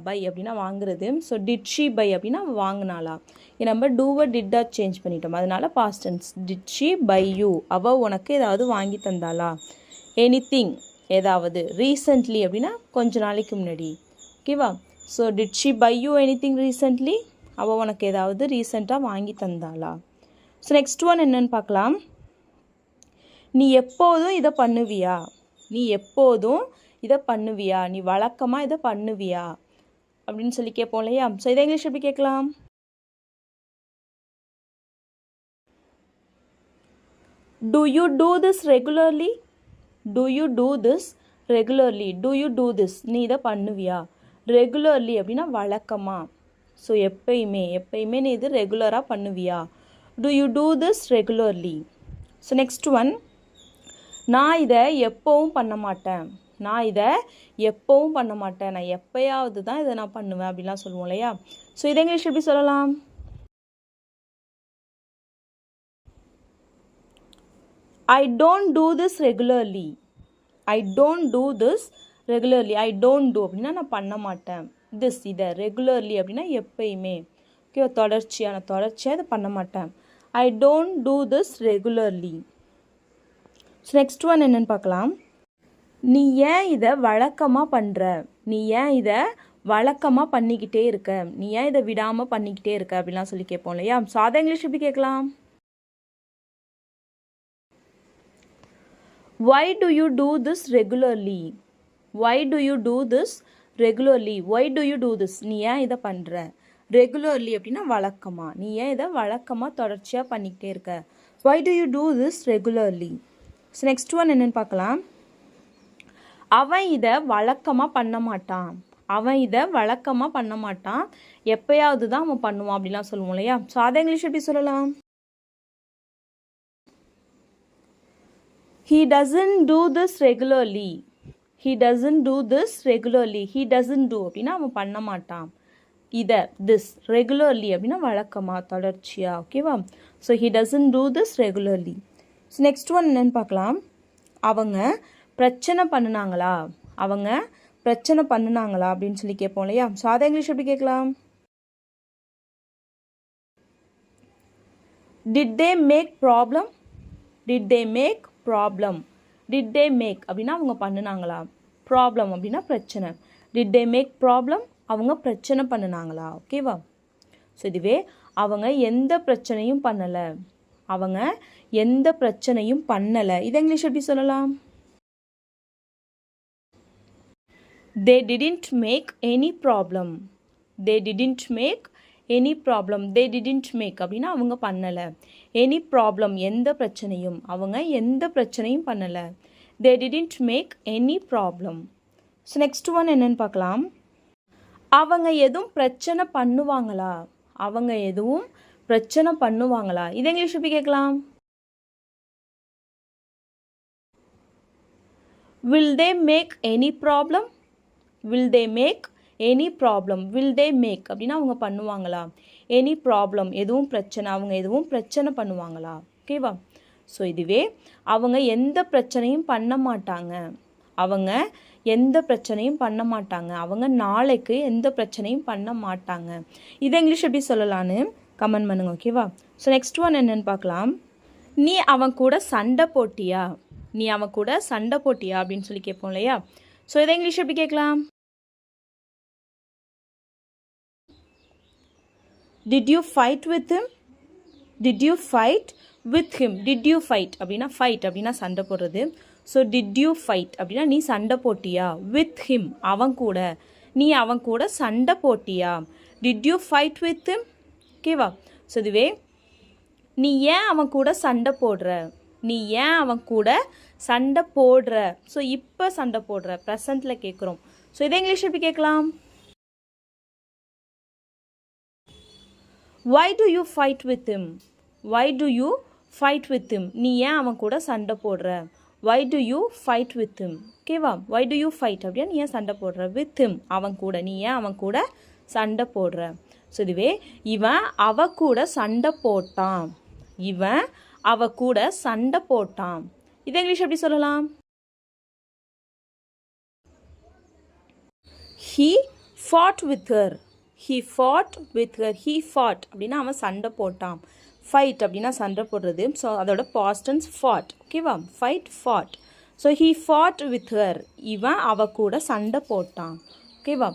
buy அப்படின்னா வாங்குறது. ஸோ did she buy அப்படின்னா அவள் வாங்கினாளா. நம்ம டூவை டிட்டா சேஞ்ச் பண்ணிட்டோம், அதனால past tense. Did she buy you அவள் உனக்கு ஏதாவது வாங்கி தந்தாளா. anything ஏதாவது. recently அப்படின்னா கொஞ்ச நாளைக்கு முன்னாடி. ஓகேவா? So did she buy you anything recently? அவள் உனக்கு ஏதாவது ரீசெண்டாக வாங்கி தந்தாளா. ஸோ நெக்ஸ்ட் ஒன் என்னன்னு பார்க்கலாம். நீ எப்போதும் இதை பண்ணுவியா? நீ எப்போதும் இதை பண்ணுவியா? நீ வழக்கமாக இதை பண்ணுவியா அப்படின்னு சொல்லி கேட்போம் இல்லையா? ஸோ இதை இங்கிலீஷ் எப்படி கேட்கலாம்? Do you do this regularly? Do you do this regularly? Do you do this? நீ இதை பண்ணுவியா? ரெகுலர்லி அப்படின்னா வழக்கமாக. ஸோ எப்பயுமே நீ இது ரெகுலராக பண்ணுவியா? Do you do this regularly? So next one, நான் இதை எப்போவும் பண்ண மாட்டேன். நான் எப்போயாவது தான் இதை நான் பண்ணுவேன் அப்படின்லாம் சொல்லுவோம் இல்லையா? ஸோ இதை இங்கிலீஷ் எப்படி சொல்லலாம்? I don't do this regularly. I don't do this regularly. I don't do அப்படின்னா நான் பண்ண மாட்டேன். this இதை ரெகுலர்லி அப்படின்னா எப்பயுமே. ஓகே, தொடர்ச்சியாக இதை பண்ண மாட்டேன். I don't do this regularly. So next one என்னென்னு பார்க்கலாம். நீ ஏன் இதை வழக்கமாக பண்ணுற? நீ ஏன் இதை வழக்கமாக பண்ணிக்கிட்டே இருக்க? நீ ஏன் இதை விடாமல் பண்ணிக்கிட்டே இருக்க அப்படின்லாம் சொல்லி கேட்போம் இல்லையா? ஸோ அதை இங்கிலீஷ் எப்படி கேட்கலாம்? Why do you do this regularly? Why do you do this regularly? Why do you do this? நீ ஏன் இதை பண்ணுற? ரெகுலர்லி அப்படின்னா வழக்கமாக. நீ ஏன் இதை வழக்கமாக தொடர்ச்சியாக பண்ணிக்கிட்டே இருக்க? Why do you do this regularly? So next one என்னென்னு பார்க்கலாம். அவன் இதை வழக்கமாக பண்ண மாட்டான். எப்பயாவது தான் அவன் பண்ணுவான் அப்படிலாம் சொல்லுவோம் இல்லையா? ஸோ அதை இங்கிலீஷ் எப்படி சொல்லலாம்? He doesn't do this regularly. He doesn't do this regularly. He doesn't do அப்படின்னா அவன் பண்ண மாட்டான். இதை this regularly அப்படின்னா வழக்கமாக, தொடர்ச்சியாக. ஓகேவா? So he doesn't do this regularly. So next one என்னன்னு பார்க்கலாம். அவங்க பிரச்சனை பண்ணுனாங்களா அப்படின்னு சொல்லி கேட்போம் இல்லையா? ஸோ அதை இங்கிலீஷ் எப்படி கேட்கலாம்? Did they make problem? Did they make problem? Did they make அப்படின்னா அவங்க பண்ணுனாங்களா. ப்ராப்ளம் அப்படின்னா பிரச்சனை. Did they make problem? அவங்க பிரச்சனை பண்ணுனாங்களா. ஓகேவா? ஸோ இதுவே அவங்க எந்த பிரச்சனையும் பண்ணலை. இதை இங்கிலீஷ் எப்படி சொல்லலாம்? They didn't make any problem. They didn't make any problem. They didn't make அப்படின்னா அவங்க பண்ணலை. any problem எந்த பிரச்சனையும், அவங்க எந்த பிரச்சனையும் பண்ணலை. They didn't make any problem. So next one என்னன்னு பார்க்கலாம். அவங்க எதுவும் பிரச்சனை பண்ணுவாங்களா? அவங்க எதுவும் பிரச்சனை பண்ணுவாங்களா? இது இங்கிலீஷ் எப்படி கேட்கலாம்? Will they make any problem? Will they make any problem? Will they make அப்படின்னா அவங்க பண்ணுவாங்களா? Any problem எதுவும் பிரச்சனை, அவங்க எதுவும் பிரச்சனை பண்ணுவாங்களா? ஓகேவா? ஸோ இதுவே அவங்க எந்த பிரச்சனையும் பண்ண மாட்டாங்க. அவங்க எந்த பிரச்சனையும் பண்ண மாட்டாங்க. அவங்க நாளைக்கு எந்த பிரச்சனையும் பண்ண மாட்டாங்க. இதை இங்கிலீஷ் எப்படி சொல்லலான்னு கமெண்ட் பண்ணுங்க. ஓகேவா? ஸோ நெக்ஸ்ட் ஒன் என்னன்னு பார்க்கலாம். நீ அவன் கூட சண்டை போட்டியா? நீ அவன் கூட சண்டை போட்டியா அப்படின்னு சொல்லி கேட்போம் இல்லையா? ஸோ இதை இங்கிலீஷ் எப்படி கேட்கலாம்? Did you fight with him? Did you fight with him? Did you fight அப்படின்னா fight அப்படின்னா சண்டை போடுறது. ஸோ did you fight அப்படின்னா நீ சண்டை போட்டியா? with him அவன் கூட, நீ அவன் கூட சண்டை போட்டியா? Did you fight with him? ஓகேவா? ஸோ இதுவே நீ ஏன் அவன் கூட சண்டை போடுற? நீ ஏன் அவன் கூட சண்டை போடுற? ஸோ இப்போ சண்டை போடுற ப்ரெசண்ட்டில் கேட்குறோம். ஸோ இதை இங்கிலீஷ் எப்படி கேட்கலாம்? Why do you fight with him? Why do you fight with him? நீ ஏன் அவன் கூட சண்டை போடுற? Why do you fight with him? ஓகேவா? Why do you fight அப்படின்னா நீ ஏன் சண்டை போடுற? with him அவன் கூட, நீ ஏன் அவன் கூட சண்டை போடுற? ஸோ இதுவே இவன் அவ கூட சண்டை போட்டான். இவன் அவ கூட சண்டை போட்டான். இதை இங்கிலீஷ் எப்படி சொல்லலாம்? He fought with her. He fought with her. He fought அப்படின்னா அவன் சண்டை போட்டான். fight அப்படின்னா சண்டை போடுறது. ஸோ அதோட past tense fought. ஓகேவா? fight fought. So he fought with her. இவன் அவ கூட சண்டை போட்டான். ஓகேவா?